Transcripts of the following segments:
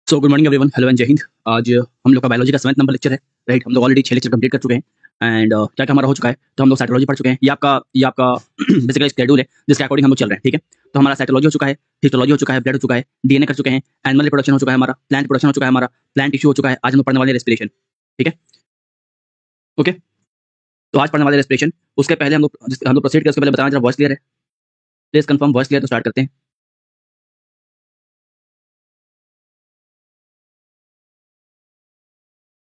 So good morning everyone, hello and जय हिंद। आज हम लोग का बायोलॉजी का 7th नंबर लेक्चर है, राइट। हम लोग ऑलरेडी 6 लेक्चर कंप्लीट कर चुके हैं एंड क्या क्या हमारा हो चुका है। तो हम लोग साइटोलॉजी पढ़ चुके हैं। ये आपका बेसिकली शेड्यूल है जिसके अकॉर्डिंग हम लोग चल रहे हैं, ठीक है। तो हमारा साइटोलॉजी हो चुका है, हिस्टोलॉजी हो चुका है, ब्लड हो चुका है, डीएनए कर चुके हैं, एनिमल रिप्रोडक्शन हो चुका है हमारा, प्लांट प्रोडक्शन हो चुका है हमारा, प्लांट टिश्यू हो चुका है। आज हम लोग पढ़ने वाले हैं रेस्पिरेशन, ठीक है। ओके, तो आज पढ़ने वाले रेस्पिरेशन। उसके पहले हम लोग प्रोसीड करने से पहले बताना, जरा वॉइस क्लियर है? प्लीज कंफर्म वॉइस क्लियर, तो स्टार्ट करते हैं।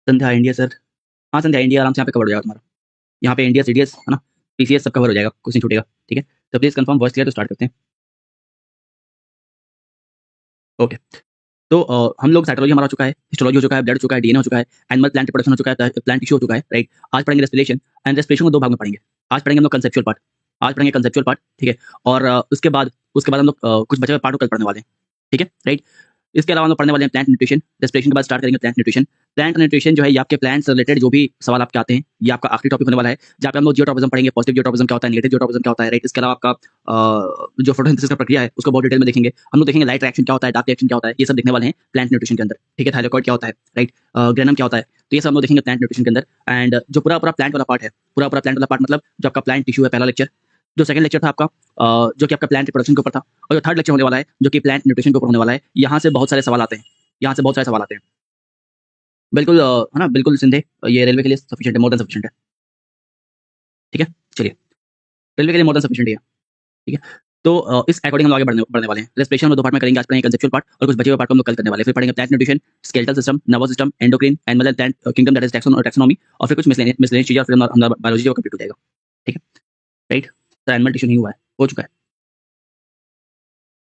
संध्या इंडिया सर, हाँ संध्या इंडिया आराम से यहाँ पे कवर हो जाएगा तुम्हारा। यहाँ पे इंडिया सीडीएस है ना, पीसीएस सब कवर हो जाएगा, कुछ नहीं छूटेगा, ठीक है। तो प्लीज कंफर्म वॉइस क्लियर, तो स्टार्ट करते हैं। ओके, तो हम लोग साइटोलॉजी हमारा हो चुका है, हिस्टोलॉजी हो चुका है, ब्लड हो चुका है, डीएनए हो चुका है, एनिमल प्लांट प्रोडक्शन हो चुका है, प्लांट टिश्यू हो चुका है, राइट। आज पढ़ेंगे रेस्पिरेशन एंड रेस्पिरेशन को दो भाग में पढ़ेंगे। आज पढ़ेंगे हम लोग कंसेप्चुअल पार्ट, आज पढ़ेंगे कंसेप्चुअल पार्ट, ठीक है। और उसके बाद हम लोग कुछ बचे हुए पार्ट को कल पढ़ने वाले हैं, ठीक है, राइट। इसके अलावा हम लोग पढ़ने वाले हैं प्लांट न्यूट्रिशन। रेस्पिरेशन के बाद स्टार्ट करेंगे प्लांट न्यूट्रिशन। प्लांट न्यूट्रिशन जो है ये आपके प्लांट से रिलेटेड जो भी सवाल आपके आते हैं, ये आपका आखिरी टॉपिक होने वाला है, जहाँ पे हम लोग जियोट्रॉपिज्म पढ़ेंगे, पॉजिटिव जियोट्रॉपिज्म क्या होता है, नेगेटिव जियोट्रॉपिज्म क्या होता है, राइट। इसके अलावा आपका जो फोटोसिंथेसिस का प्रक्रिया है उसको बहुत डिटेल में देखेंगे हम लोग। देखेंगे लाइट रिएक्शन क्या होता है, डार्क रिएक्शन क्या होता है, ये सब देखने वाले हैं प्लांट न्यूट्रिशन के अंदर, ठीक है। थाइरोइड क्या होता है, राइट, ग्रेनम क्या होता है, तो ये सब हम लोग देखेंगे प्लांट न्यूट्रिशन के अंदर। एंड जो पूरा पूरा प्लांट वाला पार्ट है, पूरा पूरा प्लांट वाला पार्ट मतलब जो आपका प्लांट टिश्यू है, पहला लेक्चर। जो सेकंड लेक्चर था आपका जो कि आपका प्लांट रिप्रोडक्शन के ऊपर था, और जो थर्ड लेक्चर होने वाला है जो कि प्लांट न्यूट्रिशन के ऊपर होने वाला है, यहाँ से बहुत सारे सवाल आते हैं, यहाँ से बहुत सारे सवाल आते हैं। बिल्कुल है ना, बिल्कुल सिंधे, ये रेलवे के लिए सफिशिएंट है, मोर देन सफिशिएंट है, ठीक है। चलिए, रेलवे के लिए मोर देन सफिशिएंट है, ठीक है। तो इस अकॉर्डिंग हम लोग आगे बढ़ने वाले हैं। रेस्पिरेशन में दो पार्ट में करेंगे, आज पढ़ेंगे कंसेप्चुअल पार्ट और कुछ बचे हुए पार्ट को हम लोग कल करने वाले हैं। फिर पढ़ेंगे plant nutrition, skeletal system, nervous system, endocrine, animal and plant kingdom, that is taxonomy, और फिर कुछ मिसलेनियस चीजें, और फिर हमारा बायोलॉजी जो कंप्लीट हो जाएगा, ठीक है, राइट। तो एनिमल टिश्यू नहीं हुआ है, हो चुका है,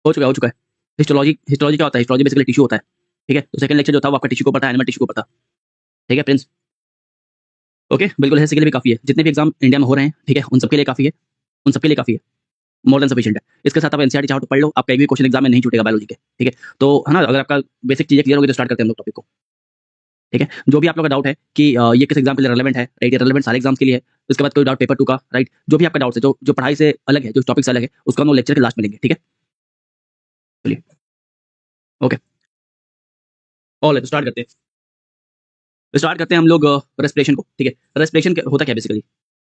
हो चुका है। हिस्टोलॉजी क्या होता है? हिस्टोलॉजी बेसिकली टिश्यू होता है, ठीक है। तो सेकंड लेक्चर जो था वो आपका टिश्यू को पढ़ता है, एनिमल टिश्यू को पढ़ता, ठीक है प्रिंस। ओके, बिल्कुल है, के लिए भी काफी है, जितने भी एग्जाम इंडिया में हो रहे हैं, ठीक है, उन सबके लिए काफी है, उन सबके लिए काफी है, मोर देन सफिशिएंट है। इसके साथ आप एनसीईआरटी चाहो तो पढ़ लो, आपका एक भी क्वेश्चन एग्जाम में नहीं छूटेगा बायोलॉजी के, ठीक है। तो है ना, अगर आपका बेसिक चीजें क्लियर होगी तो स्टार्ट करते हैं हम लोग टॉपिक को, ठीक है। जो भी आप लोग का डाउट है कि ये किस एग्जाम के लिए रेलेवेंट है, राइट, ये रेलेवेंट सारे एग्जाम्स के लिए है। उसके बाद कोई डाउट पेपर 2 का, राइट, जो भी आपका डाउट है, जो जो पढ़ाई से अलग है, जो टॉपिक से अलग है, उसको हम लोग लेक्चर के लास्ट में लेंगे, ठीक है। चलिए, ओके, ऑल स्टार्ट करते हैं। स्टार्ट करते हैं हम लोग रेस्पिरेशन को, ठीक है। रेस्पिरेशन होता क्या है बेसिकली?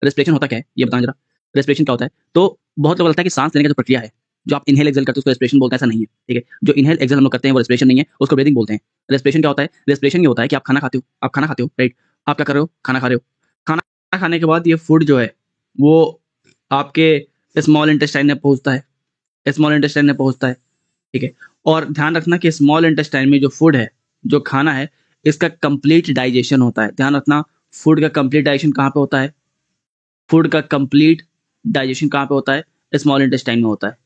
रेस्पिरेशन होता क्या है ये बताएं जरा। रेस्पिरेशन क्या होता है? तो बहुत लोग लगता है कि सांस लेने की जो प्रक्रिया है, जो आप इनहेल एक्सहेल करते हो उसको रेस्पिरेशन बोलते हैं, ऐसा नहीं है, ठीक है। जो इनहेल एक्सहेल हम लोग करते हैं वो रेस्पिरेशन नहीं है, उसको ब्रीदिंग बोलते हैं। रेस्पिरेशन क्या होता है? रेस्पिरेशन ये होता है कि आप खाना खाते हो, राइट। आप क्या कर रहे हो? खाना खा रहे हो। खाना खाने के बाद ये फूड जो है वो आपके स्मॉल इंटेस्टाइन में पहुंचता है, स्मॉल इंटेस्टाइन में पहुंचता है, ठीक है। और ध्यान रखना कि स्मॉल इंटेस्टाइन में जो फूड है, जो खाना है, इसका कंप्लीट डाइजेशन होता है। ध्यान रखना, फूड का कंप्लीट डाइजेशन कहाँ पे होता है? फूड का कंप्लीट डाइजेशन कहाँ पे होता है? स्मॉल इंटेस्टाइन में होता है।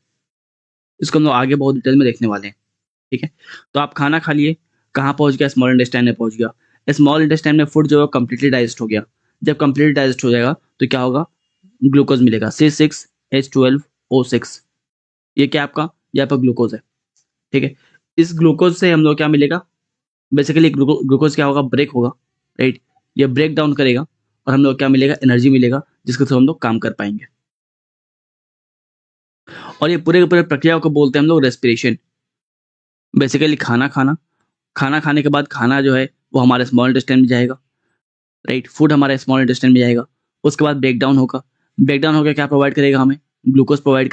इसको हम लोग आगे बहुत डिटेल में देखने वाले हैं, ठीक है। तो आप खाना खा लिए, कहाँ पहुंच गया? स्मॉल इंटेस्टाइन में पहुंच गया। स्मॉल इंटेस्टाइन में फूड जो है कंप्लीटली डाइजेस्ट हो गया। जब कंप्लीट डाइजेस्ट हो जाएगा तो क्या होगा? ग्लूकोज मिलेगा, C6H12O6। ये क्या आपका? ये आपका ग्लूकोज है, ठीक है। इस ग्लूकोज से हम लोग क्या मिलेगा? बेसिकली ग्लूकोज क्या होगा? ब्रेक होगा, राइट। ये ब्रेक डाउन करेगा और हम लोग क्या मिलेगा? एनर्जी मिलेगा, जिसके थ्रू हम लोग काम कर पाएंगे। और ये पूरे के पूरे प्रक्रिया को बोलते हैं हम लोग रेस्पिरेशन। बेसिकली खाना खाने के बाद खाना जो है वो हमारे स्मॉल इंटेस्टाइन में जाएगा, राइट। फूड हमारे स्मॉल इंटेस्टाइन में जाएगा। उसके बाद ब्रेक डाउन होगा, ब्रेक डाउन होकर क्या प्रोवाइड करेगा हमें? ग्लूकोज प्रोवाइड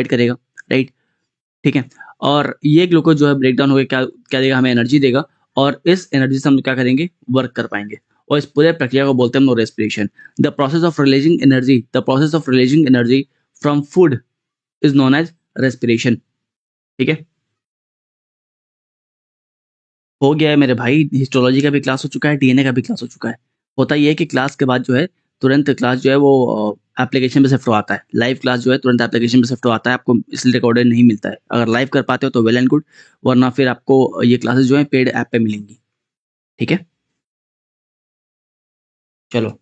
करेगा, राइट, ठीक है। और ये ग्लूकोज जो है ब्रेक डाउन होकर क्या क्या देगा? हमें एनर्जी देगा, और इस एनर्जी से हम क्या करेंगे? वर्क कर पाएंगे। और इस पूरे प्रक्रिया को बोलते हैं हम लोग respiration. The process of releasing energy from food is known as respiration, ठीक है। हो गया है मेरे भाई, हिस्टोलॉजी का भी क्लास हो चुका है, डीएनए का भी क्लास हो चुका है। होता ये है कि क्लास के बाद जो है तुरंत क्लास जो है वो एप्लीकेशन पे शिफ्ट हो आता है। लाइव क्लास जो है तुरंत एप्लीकेशन पे शिफ्ट हो आता है, आपको इसलिए रिकॉर्डेड नहीं मिलता है। अगर लाइव कर पाते हो तो वेल एंड गुड, वरना फिर आपको ये क्लासेस जो है पेड ऐप पे मिलेंगी, ठीक है। चलो,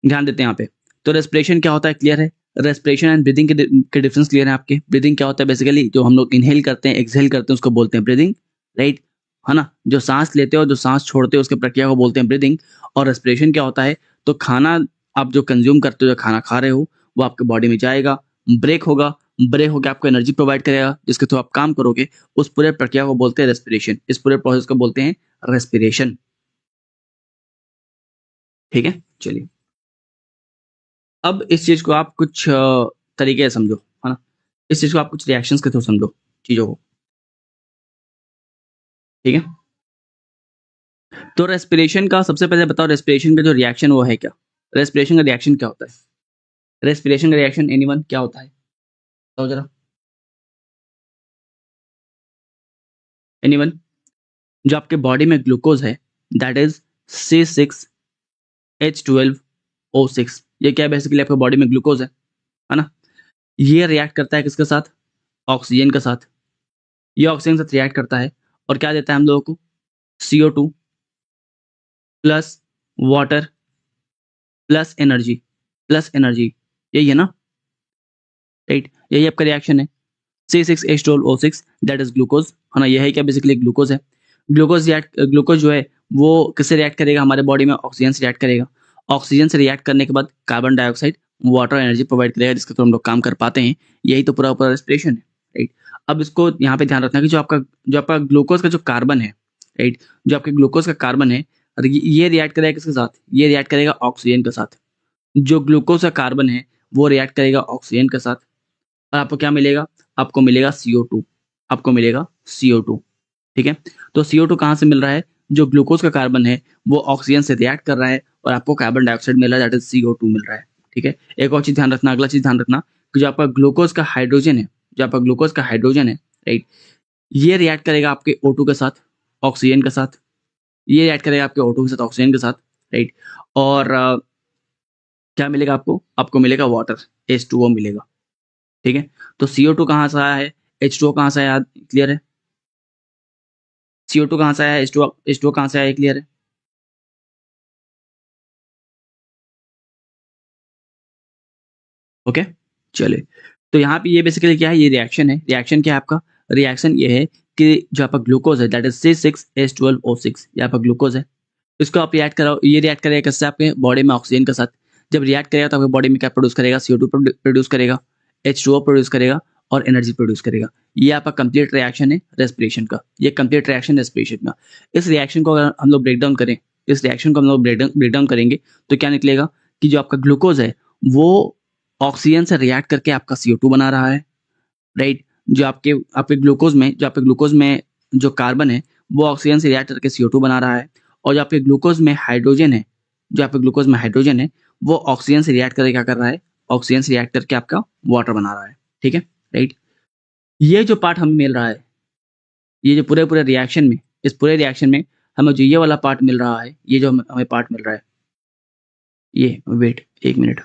ध्यान देते हैं यहाँ पे। तो रेस्पिरेशन क्या होता है? क्लियर है? रेस्पिरेशन एंड ब्रीदिंग के डिफरेंस क्लियर है आपके? ब्रीदिंग क्या होता है? बेसिकली जो हम लोग इनहेल करते हैं, एक्सहेल करते हैं, उसको बोलते हैं ब्रीदिंग, राइट, है ना। जो सांस लेते हो, जो सांस छोड़ते हो, उसके प्रक्रिया को बोलते हैं ब्रीदिंग। और रेस्पिरेशन क्या होता है? तो खाना आप जो कंज्यूम करते हो, जो खाना खा रहे हो, वो आपके बॉडी में जाएगा, ब्रेक होगा, ब्रेक होकर आपको एनर्जी प्रोवाइड करेगा, जिसके थ्रू आप काम करोगे। उस पूरे प्रक्रिया को बोलते हैं रेस्पिरेशन। इस पूरे प्रोसेस को बोलते हैं रेस्पिरेशन। ठीक है, चलिए अब इस चीज को आप कुछ तरीके से समझो, है ना। इस चीज को आप कुछ रिएक्शंस के थ्रू समझो चीजों को। ठीक है, तो रेस्पिरेशन का सबसे पहले बताओ, रेस्पिरेशन का जो रिएक्शन वो है क्या? रेस्पिरेशन का रिएक्शन क्या होता है? रेस्पिरेशन का रिएक्शन एनीवन क्या होता है, बताओ जरा। एनीवन? जो आपके बॉडी में ग्लूकोज है, दैट इज C6H12O6। ये क्या है? बेसिकली आपके बॉडी में ग्लूकोज है ना। ये रिएक्ट करता है किसके साथ? ऑक्सीजन के साथ। ये ऑक्सीजन के साथ रिएक्ट करता है और क्या देता है हम लोगों को? CO2 plus water plus energy, plus energy. यही है ना, राइट? यही आपका रिएक्शन है। C6H12O6 दैट इज ग्लूकोज, है ना। यह है क्या? बेसिकली ग्लूकोज है। ग्लूकोज जो है वो किससे रिएक्ट करेगा? हमारे बॉडी में ऑक्सीजन से रिएक्ट करेगा। ऑक्सीजन से रिएक्ट करने के बाद carbon dioxide water energy provide करेगा, जिसके थ्रू हम लोग काम कर पाते हैं। यही तो पूरा पूरा रेस्पिरेशन है, राइट। अब इसको यहाँ पे ध्यान रखना कि जो आपका ग्लूकोज का जो कार्बन है, राइट, जो आपके ग्लूकोज का कार्बन है, और ये रिएक्ट करेगा किसके साथ? ये रिएक्ट करेगा ऑक्सीजन के साथ। जो ग्लूकोज का कार्बन है वो रिएक्ट करेगा ऑक्सीजन के साथ, और आपको क्या मिलेगा? आपको मिलेगा CO2। आपको मिलेगा CO2। ठीक है, तो CO2 कहाँ से मिल रहा है? जो ग्लूकोज का कार्बन है वो ऑक्सीजन से रिएक्ट कर रहा है और आपको कार्बन डाइऑक्साइड मिल रहा है, दैट इज CO2 मिल रहा है। ठीक है, एक और चीज ध्यान रखना, अगला चीज ध्यान रखना कि जो आपका ग्लूकोज का हाइड्रोजन है, जो आपका ग्लूकोज का हाइड्रोजन है, राइट, ये रिएक्ट करेगा आपके O2 के साथ, ऑक्सीजन के साथ। ये रिएक्ट करेगा आपके O2 के साथ, ऑक्सीजन के साथ, राइट। और क्या मिलेगा आपको? आपको मिलेगा वाटर, H2O मिलेगा। ठीक है, तो CO2 कहाँ से आया है? H2O कहाँ से आया? क्लियर है? CO2 कहाँ से आया है? H2O कहाँ से आया है? क्लियर है? ओके, चलिए। तो यहाँ पे ये बेसिकली क्या है? ये रिएक्शन है। रिएक्शन क्या है आपका? रिएक्शन ये है कि जो आपका ग्लूकोज है, दैट इज C6H12O6, ये आपका ग्लूकोज है। इसको आप रिएक्ट कराओ, ये रिएक्ट करेगा किससे? आपके बॉडी में ऑक्सीजन के साथ। जब रिएक्ट करेगा तो आपके बॉडी में क्या प्रोड्यूस करेगा? CO2 प्रोड्यूस करेगा, H2O प्रोड्यूस करेगा और एनर्जी प्रोड्यूस करेगा। ये आपका कंप्लीट रिएक्शन है रेस्पिरेशन का। ये कंप्लीट रिएक्शन रेस्पिरेशन का। इस रिएक्शन को अगर हम लोग ब्रेक डाउन करें, इस रिएक्शन को हम लोग ब्रेक डाउन करेंगे तो क्या निकलेगा कि जो आपका ग्लूकोज है वो ऑक्सीजन से रिएक्ट करके आपका CO2 बना रहा है, राइट। जो आपके आपके ग्लूकोज में जो कार्बन है वो ऑक्सीजन से रिएक्ट करके CO2 बना रहा है, और जो आपके ग्लूकोज में हाइड्रोजन है, जो आपके ग्लूकोज में हाइड्रोजन है वो ऑक्सीजन से रिएक्ट करके क्या कर रहा है? ऑक्सीजन से रिएक्ट करके आपका वाटर बना रहा है। ठीक है, राइट। ये जो पार्ट हमें मिल रहा है, ये जो पूरे पूरे रिएक्शन में, इस पूरे रिएक्शन में हमें जो ये वाला पार्ट मिल रहा है, ये जो हमें पार्ट मिल रहा है, ये वेट एक मिनट,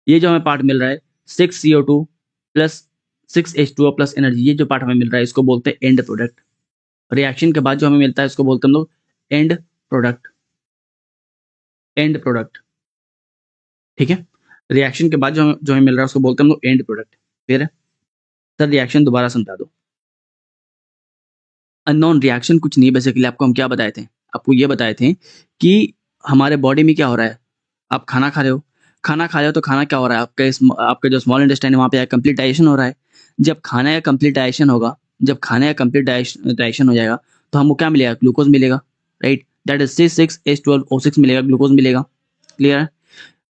ये जो हमें पार्ट मिल रहा है 6CO2 plus 6H2O plus energy, ये जो पार्ट हमें मिल रहा है इसको बोलते हैं एंड प्रोडक्ट। रिएक्शन के बाद जो हमें मिलता है इसको बोलते हैं हम लोग एंड प्रोडक्ट। एंड प्रोडक्ट, ठीक है। रिएक्शन के बाद जो हमें मिल रहा है उसको बोलते हैं हम लोग एंड प्रोडक्ट। फिर है सर, रिएक्शन दोबारा समझा दो। अननोन रिएक्शन कुछ नहीं, बेसिकली आपको हम क्या बताए थे? आपको ये बताए थे कि हमारे बॉडी में क्या हो रहा है। आप खाना खा रहे हो, तो खाना क्या हो रहा है? आपके जो स्मॉल इंटेस्टाइन है वहाँ पे कंप्लीट डाइजेशन हो रहा है। जब खाने का कंप्लीट डाइजेशन होगा, जब खाने का कंप्लीट डाइजेशन हो जाएगा तो हमको क्या मिलेगा? ग्लूकोज मिलेगा, राइट। दैट इज C6H12O6 मिलेगा, ग्लूकोज मिलेगा। क्लियर है?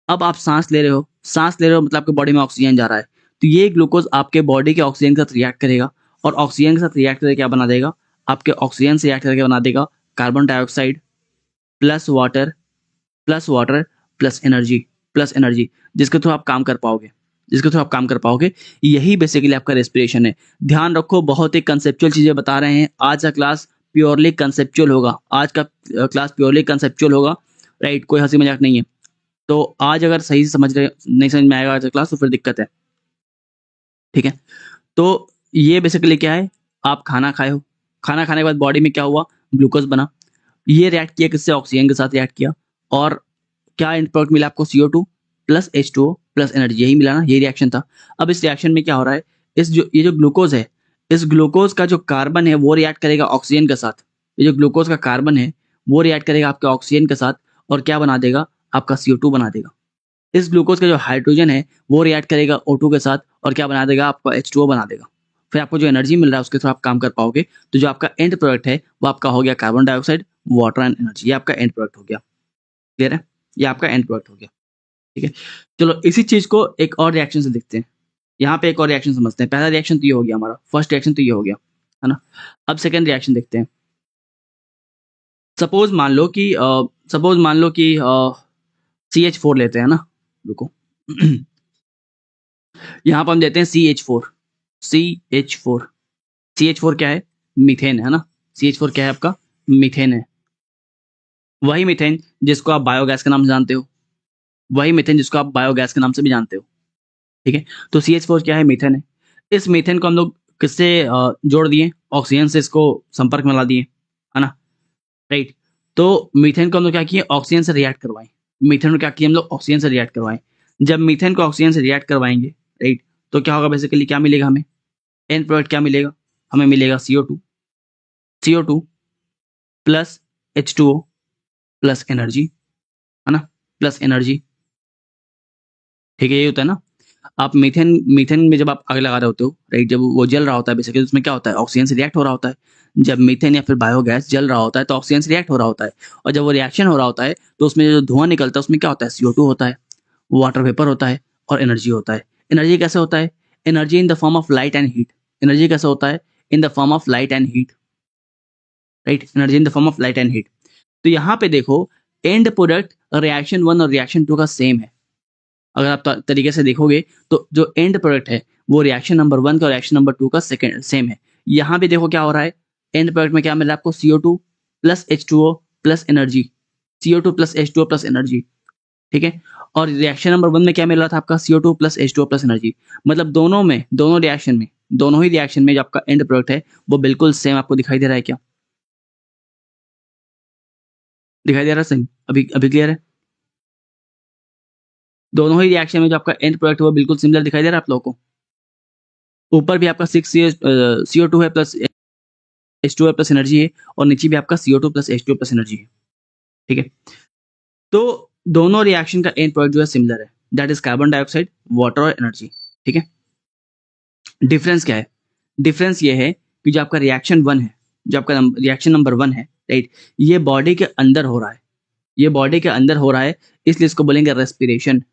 अब आप सांस ले रहे हो मतलब आपके बॉडी में ऑक्सीजन जा रहा है, तो ये ग्लूकोज आपके बॉडी के ऑक्सीजन के साथ रिएक्ट करेगा, और ऑक्सीजन के साथ रिएक्ट करके क्या बना देगा? आपके ऑक्सीजन से रिएक्ट करके बना देगा carbon dioxide plus water plus water plus energy, जिसके थ्रू आप काम कर पाओगे, यही बेसिकली आपका रेस्पिरेशन है। ध्यान रखो, बहुत ही कंसेप्चुअल चीजें बता रहे हैं। आज का क्लास प्योरली कंसेप्चुअल होगा, राइट। कोई हंसी मजाक नहीं है। तो आज अगर सही से नहीं समझ में आएगा आज का क्लास तो फिर दिक्कत है। ठीक है, तो ये बेसिकली क्या है? आप खाना खाए हो, खाना खाने के बाद बॉडी में क्या हुआ? ग्लूकोज बना। ये रिएक्ट किया किससे? ऑक्सीजन के साथ रिएक्ट किया, और क्या एंड प्रोडक्ट मिला आपको? CO2 plus H2O plus energy, यही मिला ना, यही रिएक्शन था। अब इस रिएक्शन में क्या हो रहा है? ये जो ग्लूकोज है, इस ग्लूकोज का जो कार्बन है वो रिएक्ट करेगा ऑक्सीजन के साथ। ये जो ग्लूकोज का कार्बन है वो रिएक्ट करेगा आपके ऑक्सीजन के साथ और क्या बना देगा? आपका CO2 बना देगा, इस ग्लूकोज का जो हाइड्रोजन है वो रिएक्ट करेगा O2 के साथ और क्या बना देगा, आपका H2O बना देगा। फिर आपको जो एनर्जी मिल रहा है उसके थ्रू आप काम कर पाओगे। तो जो आपका एंड प्रोडक्ट है वो आपका हो गया carbon dioxide, water and energy. ये आपका एंड प्रोडक्ट हो गया। क्लियर है? ये आपका एंड प्रोडक्ट हो गया। ठीक है, चलो इसी चीज को एक और रिएक्शन से देखते हैं। यहाँ पे एक और रिएक्शन समझते हैं। पहला रिएक्शन तो ये हो गया हमारा, फर्स्ट रिएक्शन तो ये हो गया, है ना। अब सेकेंड रिएक्शन देखते हैं। सपोज मान लो कि CH4 लेते हैं ना, रुको यहाँ पर हम देते हैं CH4। CH4 CH4 क्या है? मीथेन है ना। CH4 क्या है आपका? मीथेन है। वही मीथेन जिसको आप बायोगैस के नाम से जानते हो, वही मीथेन जिसको आप बायोगैस के नाम से भी जानते हो। ठीक है, तो CH4 क्या है? मीथेन है। इस मीथेन को हम लोग किससे जोड़ दिए? ऑक्सीजन से इसको संपर्क में ला दिए, है ना। राइट, तो मीथेन को हम लोग क्या किए? ऑक्सीजन से रिएक्ट करवाएं। मीथेन को क्या किए हम लोग? ऑक्सीजन से रिएक्ट करवाएं। जब मीथेन को ऑक्सीजन से रिएक्ट करवाएंगे, राइट, तो क्या होगा? बेसिकली क्या मिलेगा हमें? एंड प्रोडक्ट क्या मिलेगा? हमें मिलेगा CO2। CO2 plus H2O plus energy, है ना, प्लस एनर्जी। ठीक है, ये होता है ना। आप मीथेन मीथेन में जब आप आग लगा रहे होते हो, राइट, जब वो जल रहा होता है बेसिकली उसमें क्या होता है? ऑक्सीजन से रिएक्ट हो रहा होता है। जब मीथेन या फिर बायोगैस जल रहा होता है तो ऑक्सीजन से रिएक्ट हो रहा होता है, और जब वो रिएक्शन हो रहा होता है तो उसमें जो धुआं निकलता है उसमें क्या होता है? CO2 होता है, वाटर वेपर होता है और एनर्जी होता है। एनर्जी कैसे होता है? Energy in the form of light and heat. Energy कैसे होता है? In the form of light and heat. Right, energy in the form of light and heat. तो यहाँ पे देखो, एंड प्रोडक्ट रिएक्शन 1 और रिएक्शन 2 का सेम है। अगर आप तरीके से देखोगे तो जो एंड प्रोडक्ट है वो रिएक्शन नंबर 1 का, रिएक्शन नंबर 2 का सेकंड सेम है। यहाँ भी देखो क्या हो रहा है, एंड प्रोडक्ट में क्या मिल रहा है आपको? CO2 plus H2O plus energy. CO2 plus H2O plus energy. ठीक है, और रिएक्शन नंबर 1 में क्या मिल रहा था आपका? CO2 plus H2O plus energy. मतलब दोनों ही रिएक्शन में जो आपका एंड प्रोडक्ट है वो बिल्कुल सेम आपको दिखाई दे रहा है क्या? दिखाई दे रहा है? सेम, अभी अभी क्लियर है? दोनों ही रिएक्शन में जो आपका एंड प्रोडक्ट है वो बिल्कुल सिमिलर दिखाई दे रहा है आप लोगों को। ऊपर भी आपका 6 CO2 है प्लस H2O प्लस एनर्जी है, और नीचे भी आपका CO2 plus H2O plus energy है। ठीक है, तो दोनों रिएक्शन का एंड प्रोडक्ट जो है सिमिलर है, that is carbon dioxide, water और एनर्जी। ठीक है, डिफरेंस क्या है? डिफरेंस ये है कि जो आपका रिएक्शन 1 है, जो आपका रिएक्शन नंबर 1 है, राइट, ये बॉडी के अंदर हो रहा है। ये बॉडी के अंदर हो रहा है, इसलिए इसको बोलेंगे रेस्पिरेशन।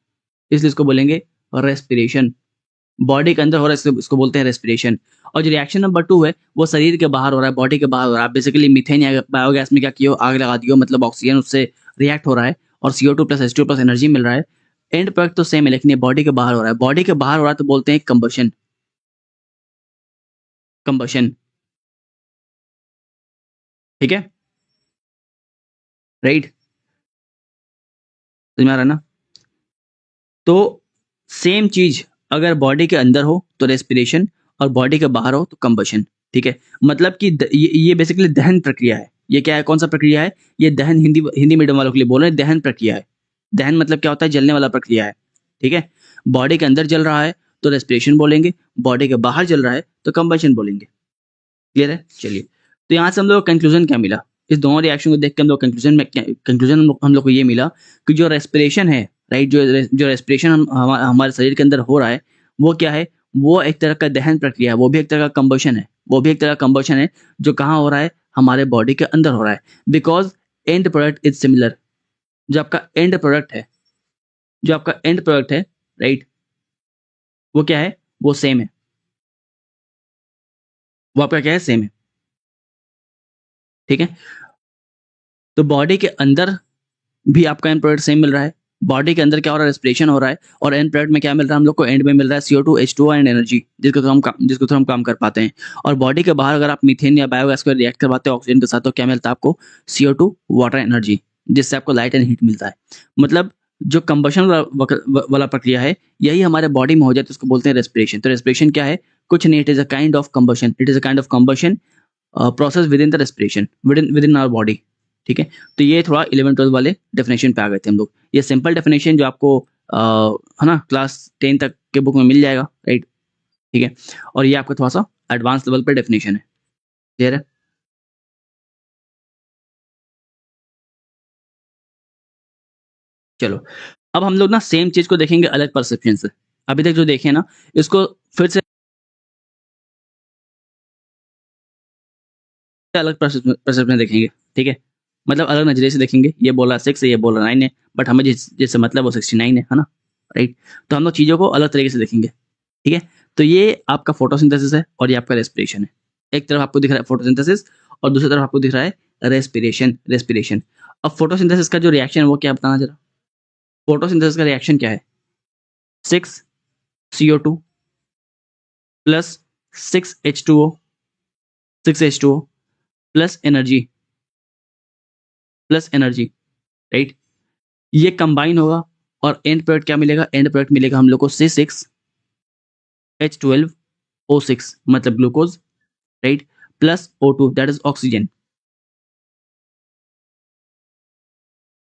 इसलिए इसको बोलेंगे रेस्पिरेशन। बॉडी के अंदर हो रहा है, इसको बोलते हैं रेस्पिरेशन। और जो रिएक्शन नंबर 2 है वो शरीर के बाहर हो रहा है, बॉडी के बाहर हो रहा है। बेसिकली मीथेन या बायोगैस में क्या किया, आग लगा दियो, मतलब ऑक्सीजन उससे रिएक्ट हो रहा है और CO2 plus H2O plus energy मिल रहा है। एंड प्रोडक्ट तो सेम है, लेकिन ये बॉडी के बाहर हो रहा है। बॉडी के बाहर हो रहा है तो बोलते हैं कंबशन। कंबशन, ठीक है, राइट, समझ में आ रहा है ना। तो सेम चीज अगर बॉडी के अंदर हो तो रेस्पिरेशन, और बॉडी के बाहर हो तो कंबशन। ठीक है, मतलब कि ये बेसिकली दहन प्रक्रिया है। ये क्या है? कौन सा प्रक्रिया है? ये दहन, हिंदी हिंदी मीडियम वालों के लिए बोल रहे हैं, दहन प्रक्रिया है। दहन मतलब क्या होता है? जलने वाला प्रक्रिया है। ठीक है, बॉडी के अंदर जल रहा है तो रेस्पिरेशन बोलेंगे, बॉडी के बाहर जल रहा है तो कंबशन बोलेंगे। क्लियर है? चलिए, तो यहाँ से हम लोग कंक्लूजन क्या मिला? इस दोनों रिएक्शन को देख के हम लोग कंक्लूजन हम लोग को ये मिला कि जो रेस्पिरेशन है, राइट, जो रेस्पिरेशन हमारे शरीर के अंदर हो रहा है वो क्या है? वो एक तरह का दहन प्रक्रिया है, वो भी एक तरह का कंबशन है। वो भी एक तरह का कंबशन है जो कहाँ हो रहा है? हमारे बॉडी के अंदर हो रहा है। Because and product is similar. जो आपका एंड प्रोडक्ट है, जो आपका एंड प्रोडक्ट है, राइट, वो क्या है? वो सेम है। वो आपका क्या है? सेम है। ठीक है, तो बॉडी के अंदर भी आपका एंड प्रोडक्ट सेम मिल रहा है। बॉडी के अंदर क्या हो रहा है? रेस्पिरेशन हो रहा है, और एंड प्रोडक्ट में क्या मिल रहा है हम लोग को? एंड में मिल रहा है CO2 H2O एंड एनर्जी, जिसको थ्रू हम काम कर पाते हैं। और बॉडी के बाहर अगर आप मीथेन या बायोगैस को रिएक्ट करवाते हैं ऑक्सीजन के साथ तो क्या मिलता है आपको? CO2, वाटर एनर्जी, जिससे आपको लाइट एंड हीट मिलता है। मतलब जो कंबशन वाला प्रक्रिया है यही हमारे बॉडी में हो जाए तो उसको बोलते हैं रेस्पिरेशन। तो रेस्पिरेशन क्या है? कुछ नहीं, it is a kind of combustion. It is a kind of combustion process within the respiration, within our body. ठीक है, तो ये थोड़ा 11th-12th वाले डेफिनेशन पे आ गए थे हम लोग। ये सिंपल डेफिनेशन जो आपको है ना क्लास 10 तक के बुक में मिल जाएगा, राइट। ठीक है, और ये आपका थोड़ा सा एडवांस लेवल पे डेफिनेशन है। क्लियर है? चलो, अब हम लोग ना सेम चीज को देखेंगे अलग परसेप्शन से। अभी तक जो देखे ना, इसको फिर से अलग परसेप्शन देखेंगे, ठीक है। मतलब अलग नजरिए से देखेंगे, ये बोला 6 है, ये बोला 9 है, बट हमें जिससे मतलब वो 69 है ना, राइट। तो हम लोग चीजों को अलग तरीके से देखेंगे, ठीक है। तो ये आपका फोटोसिंथेसिस है और ये आपका रेस्पिरेशन है। एक तरफ आपको दिख रहा है फोटोसिंथेसिस और दूसरी तरफ आपको दिख रहा है रेस्पिरेशन। अब फोटोसिंथेसिस का जो रिएक्शन है वो क्या बताना जरा। फोटोसिंथेसिस का रिएक्शन क्या है? 6 CO2 plus 6 H2O, 6 H2O plus energy, right. ये कंबाइन होगा और एंड प्रोडक्ट क्या मिलेगा? एंड प्रोडक्ट मिलेगा हम लोग को C6H12O6 मतलब glucose, right, plus O2 that is oxygen,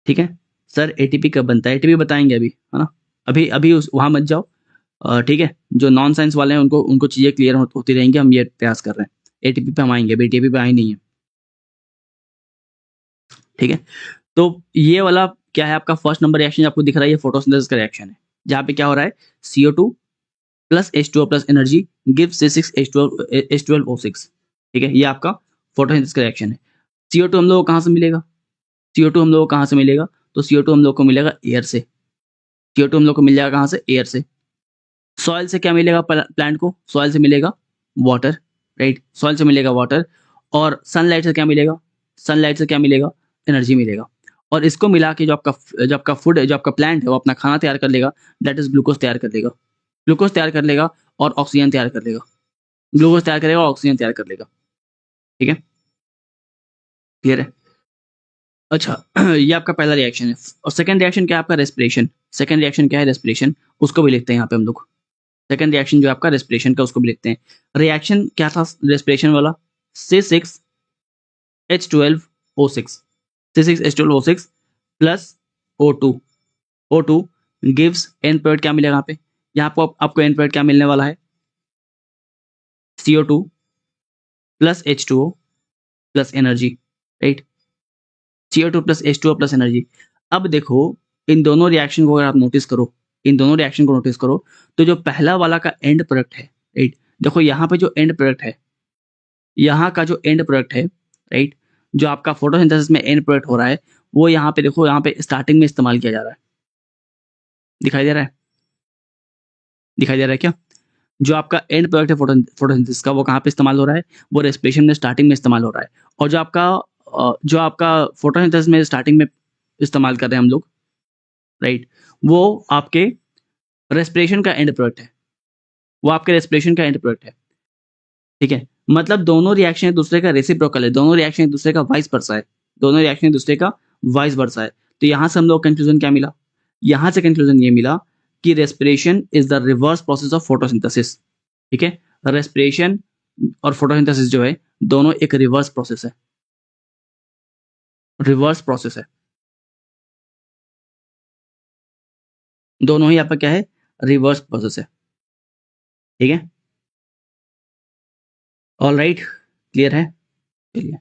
ठीक है। सर एटीपी कब बनता है? एटीपी बताएंगे अभी, है ना। अभी अभी वहां मत जाओ, ठीक है। जो नॉन साइंस वाले हैं उनको उनको चीजें क्लियर होती रहेंगी, हम ये प्रयास कर रहे हैं। एटीपी पे हम आएंगे, अभी एटीपी पे आए नहीं है, ठीक है। तो ये वाला क्या है आपका फर्स्ट नंबर रिएक्शन आपको दिख रहा है, ये फोटोसिंथेसिस का रिएक्शन है, जहाँ पे क्या हो रहा है CO2 plus H2O plus energy give C6H12O6, ठीक है। ये आपका फोटोसिंथेसिस का रिएक्शन है। CO2 हम लोग को कहाँ से मिलेगा? CO2 हम लोग को कहाँ से मिलेगा? तो CO2 हम लोग को मिलेगा एयर से। CO2 हम लोग को मिल जाएगा कहाँ से? एयर से। सॉइल से क्या मिलेगा प्लांट को? सॉइल से मिलेगा वाटर, राइट। सॉइल से मिलेगा वाटर। और सनलाइट से क्या मिलेगा? सनलाइट से क्या मिलेगा? एनर्जी मिलेगा। और इसको मिला के जो आपका फूड है, जो आपका प्लांट है, वो अपना खाना तैयार कर लेगा, दैट इज ग्लूकोज तैयार कर लेगा। ग्लूकोज तैयार कर लेगा और ऑक्सीजन तैयार कर लेगा। ग्लूकोज तैयार करेगा और ऑक्सीजन तैयार कर लेगा, ठीक है। क्लियर है? अच्छा ये आपका पहला रिएक्शन है। और सेकंड रिएक्शन क्या है आपका? रेस्पिरेशन। सेकंड रिएक्शन क्या है? रेस्पिरेशन। उसको भी लिखते हैं यहाँ पे हम लोग। सेकंड रिएक्शन जो है आपका रेस्पिरेशन का, उसको भी लिखते हैं। रिएक्शन क्या था रेस्पिरेशन वाला? C6H12O6, C6H12O6 plus O2, O2 gives and product क्या मिलेगा यहाँ पे? यहाँ पर आपको एंड प्रोडक्ट क्या मिलने वाला है? CO2 plus H2O plus energy, right. CO2 plus H2O plus energy. अब देखो इन दोनों रिएक्शन को अगर आप नोटिस करो, इन दोनों रिएक्शन को नोटिस करो, तो जो पहला वाला का एंड प्रोडक्ट है, राइट, देखो यहाँ पे जो एंड प्रोडक्ट है, यहाँ का जो एंड प्रोडक्ट है, राइट, जो आपका फोटोसिंथेसिस में एंड प्रोडक्ट हो रहा है, वो यहाँ पे देखो, यहाँ पे स्टार्टिंग में इस्तेमाल किया जा रहा है। दिखाई दे रहा है? दिखाई दे रहा है क्या? जो आपका एंड प्रोडक्ट है फोटोसिंथेसिस का, वो कहाँ पे इस्तेमाल हो रहा है? वो रेस्पिरेशन में स्टार्टिंग में इस्तेमाल हो रहा है। और जो आपका फोटोसिंथेसिस में स्टार्टिंग में इस्तेमाल कर रहे हैं हम लोग, राइट, वो आपके रेस्पिरेशन का एंड प्रोडक्ट है। वो आपके रेस्पिरेशन का एंड प्रोडक्ट है, ठीक है। मतलब दोनों रिएक्शन एक दूसरे का रेसिप्रोकल है, दोनों रिएक्शन एक दूसरे का वाइस वर्सा है, दोनों रिएक्शन एक दूसरे का वाइस वर्सा है। तो यहां से हम लोग कंक्लूजन क्या मिला? यहां से कंक्लूजन ये मिला कि respiration is the reverse process of photosynthesis, ठीक है। रेस्पिरेशन और फोटोसिंथेसिस जो है दोनों एक रिवर्स प्रोसेस है, रिवर्स प्रोसेस है। दोनों ही आपका क्या है? रिवर्स प्रोसेस है, ठीक है। ऑल राइट, क्लियर है? चलिए,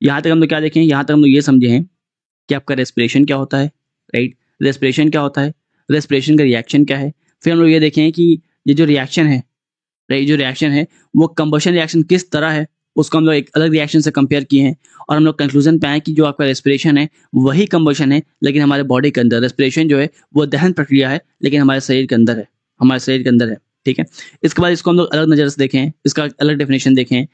यहाँ तक हम लोग क्या देखें? यहाँ तक हम लोग ये समझे हैं कि आपका रेस्पिरेशन क्या होता है, राइट। रेस्पिरेशन क्या होता है, रेस्पिरेशन का रिएक्शन क्या है। फिर हम लोग ये देखें कि ये जो रिएक्शन है, राइट, जो रिएक्शन है वो कंबशन रिएक्शन किस तरह है, उसको हम लोग एक अलग रिएक्शन से कंपेयर किए हैं। और हम लोग कंक्लूजन पे आए कि जो आपका रेस्पिरेशन है वही कंबशन है, लेकिन हमारे बॉडी के अंदर। रेस्पिरेशन जो है वो दहन प्रक्रिया है, लेकिन हमारे शरीर के अंदर है, हमारे शरीर के अंदर है, ठीक है। इसके बाद इसको हम लोग अलग नज़र से देखें, इसका अलग डेफिनेशन देखें।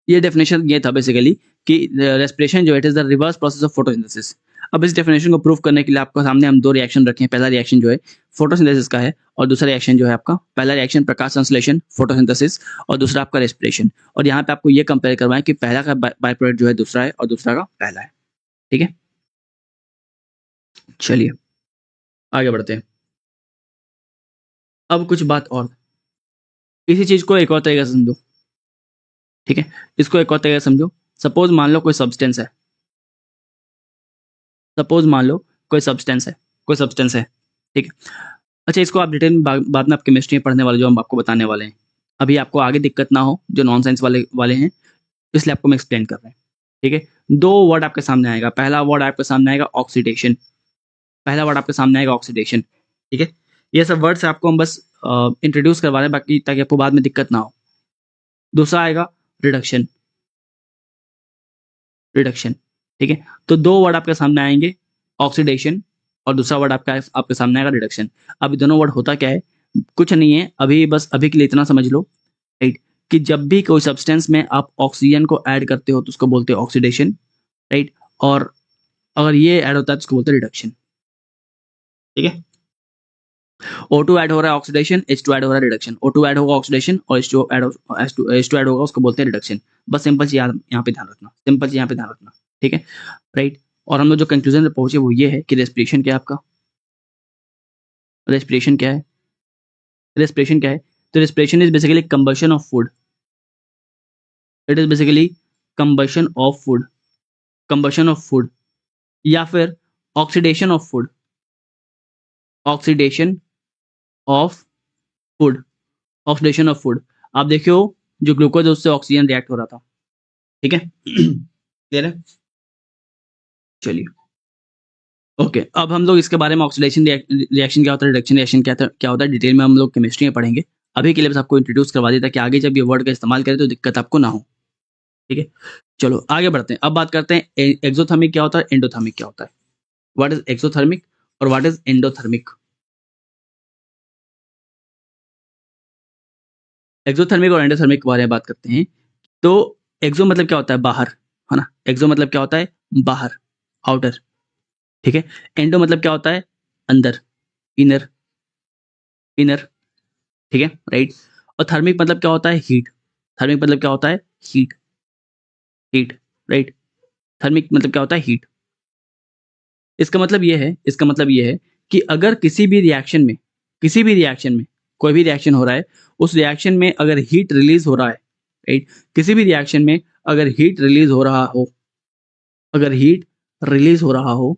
ये डेफिनेशन ये था बेसिकली कि रेस्पिरेशन जो it is the reverse process of photosynthesis. अब इस डेफिनेशन को प्रूव करने के लिए आपको सामने हम दो रिएक्शन रखे हैं। पहला रिएक्शन जो है फोटोसिंथेसिस का है, और दूसरा रिएक्शन जो है आपका, पहला रिएक्शन प्रकाश संश्लेषण फोटोसिंथेसिस, और दूसरा आपका रेस्पिरेशन। और यहाँ पे आपको ये कंपेयर करवाएं कि पहला का बाय प्रोडक्ट जो है दूसरा है और दूसरा का पहला है, ठीक है। चलिए आगे बढ़ते हैं। अब कुछ बात और, इसी चीज को एक और तरीके से समझो, ठीक है। इसको एक और तरीके से समझो। सपोज मान लो कोई सब्सटेंस है, सपोज मान लो कोई सब्सटेंस है, कोई सब्सटेंस है, ठीक है। अच्छा, इसको आप डिटेल में बाद में आप केमिस्ट्री में पढ़ने वाले, जो हम आपको बताने वाले हैं। अभी आपको आगे दिक्कत ना हो, जो नॉन साइंस वाले हैं, इसलिए आपको मैं एक्सप्लेन कर रहे हैं। ठीक है, दो वर्ड आपके सामने आएगा। पहला वर्ड आपके सामने आएगा ऑक्सीडेशन, पहला वर्ड आपके सामने आएगा ऑक्सीडेशन। ठीक है, ये सब वर्ड्स आपको हम बस इंट्रोड्यूस करवा रहे हैं, बाकी ताकि आपको बाद में दिक्कत ना हो। दूसरा आएगा रिडक्शन, रिडक्शन। ठीक है, तो दो वर्ड आपके सामने आएंगे, ऑक्सीडेशन और दूसरा वर्ड आपके सामने आएगा रिडक्शन। अब ये दोनों वर्ड होता क्या है, कुछ नहीं है, अभी बस अभी के लिए इतना समझ लो, राइट, कि जब भी कोई सब्सटेंस में आप ऑक्सीजन को ऐड करते हो तो उसको बोलते हैं ऑक्सीडेशन, राइट, और अगर ये ऐड होता है तो उसको बोलते हैं रिडक्शन। ठीक है, O2 ऐड हो रहा है ऑक्सीडेशन, H2 ऐड हो रहा है रिडक्शन, O2 ऐड होगा ऑक्सीडेशन और H2 ऐड होगा, उसको बोलते हैं रिडक्शन। बस सिंपल चीज यहाँ पे ध्यान रखना, सिंपल चीज यहाँ पे ध्यान रखना। ठीक है, राइट, और हम लोग जो कंक्लूजन पे पहुंचे वो ये है कि रेस्पिरेशन क्या है आपका, रेस्पिरेशन क्या है, रेस्पिरेशन क्या है, तो respiration is basically combustion of food, it is basically combustion of food, combustion of food, या फिर oxidation of food, oxidation of food, oxidation of food. आप देखियो जो ग्लूकोज है उससे ऑक्सीजन रिएक्ट हो रहा था। ठीक है, क्लियर है, चलिए ओके। अब हम लोग इसके बारे में ऑक्सीडेशन रिएक्शन क्या होता है, रिडक्शन रिएक्शन क्या होता है, डिटेल में हम लोग केमिस्ट्री में पढ़ेंगे। अभी के लिए बस आपको इंट्रोड्यूस करवा देता कि आगे जब ये वर्ड का इस्तेमाल करें तो दिक्कत आपको ना हो। ठीक है, चलो आगे बढ़ते हैं। अब बात करते हैं एक्सोथर्मिक क्या होता है, एंडोथर्मिक क्या होता है। व्हाट इज एक्सोथर्मिक और व्हाट इज एंडोथर्मिक। एक्सोथर्मिक और एंडोथर्मिक के बारे में बात करते हैं। तो एक्सो मतलब क्या होता है, बाहर, है ना, एक्सो मतलब क्या होता है, बाहर, आउटर। ठीक है, एंडो मतलब क्या होता है, अंदर, इनर, इनर। ठीक है, राइट, और थर्मिक मतलब क्या होता है, हीट, थर्मिक मतलब क्या होता है, हीट, हीट, राइट, थर्मिक मतलब क्या होता है, हीट। इसका मतलब ये है, इसका मतलब ये है कि अगर किसी भी रिएक्शन में, किसी भी रिएक्शन में, कोई भी रिएक्शन हो रहा है, उस रिएक्शन में अगर हीट रिलीज हो रहा है, राइट, किसी भी रिएक्शन में अगर हीट रिलीज हो रहा हो, अगर हीट रिलीज हो रहा हो,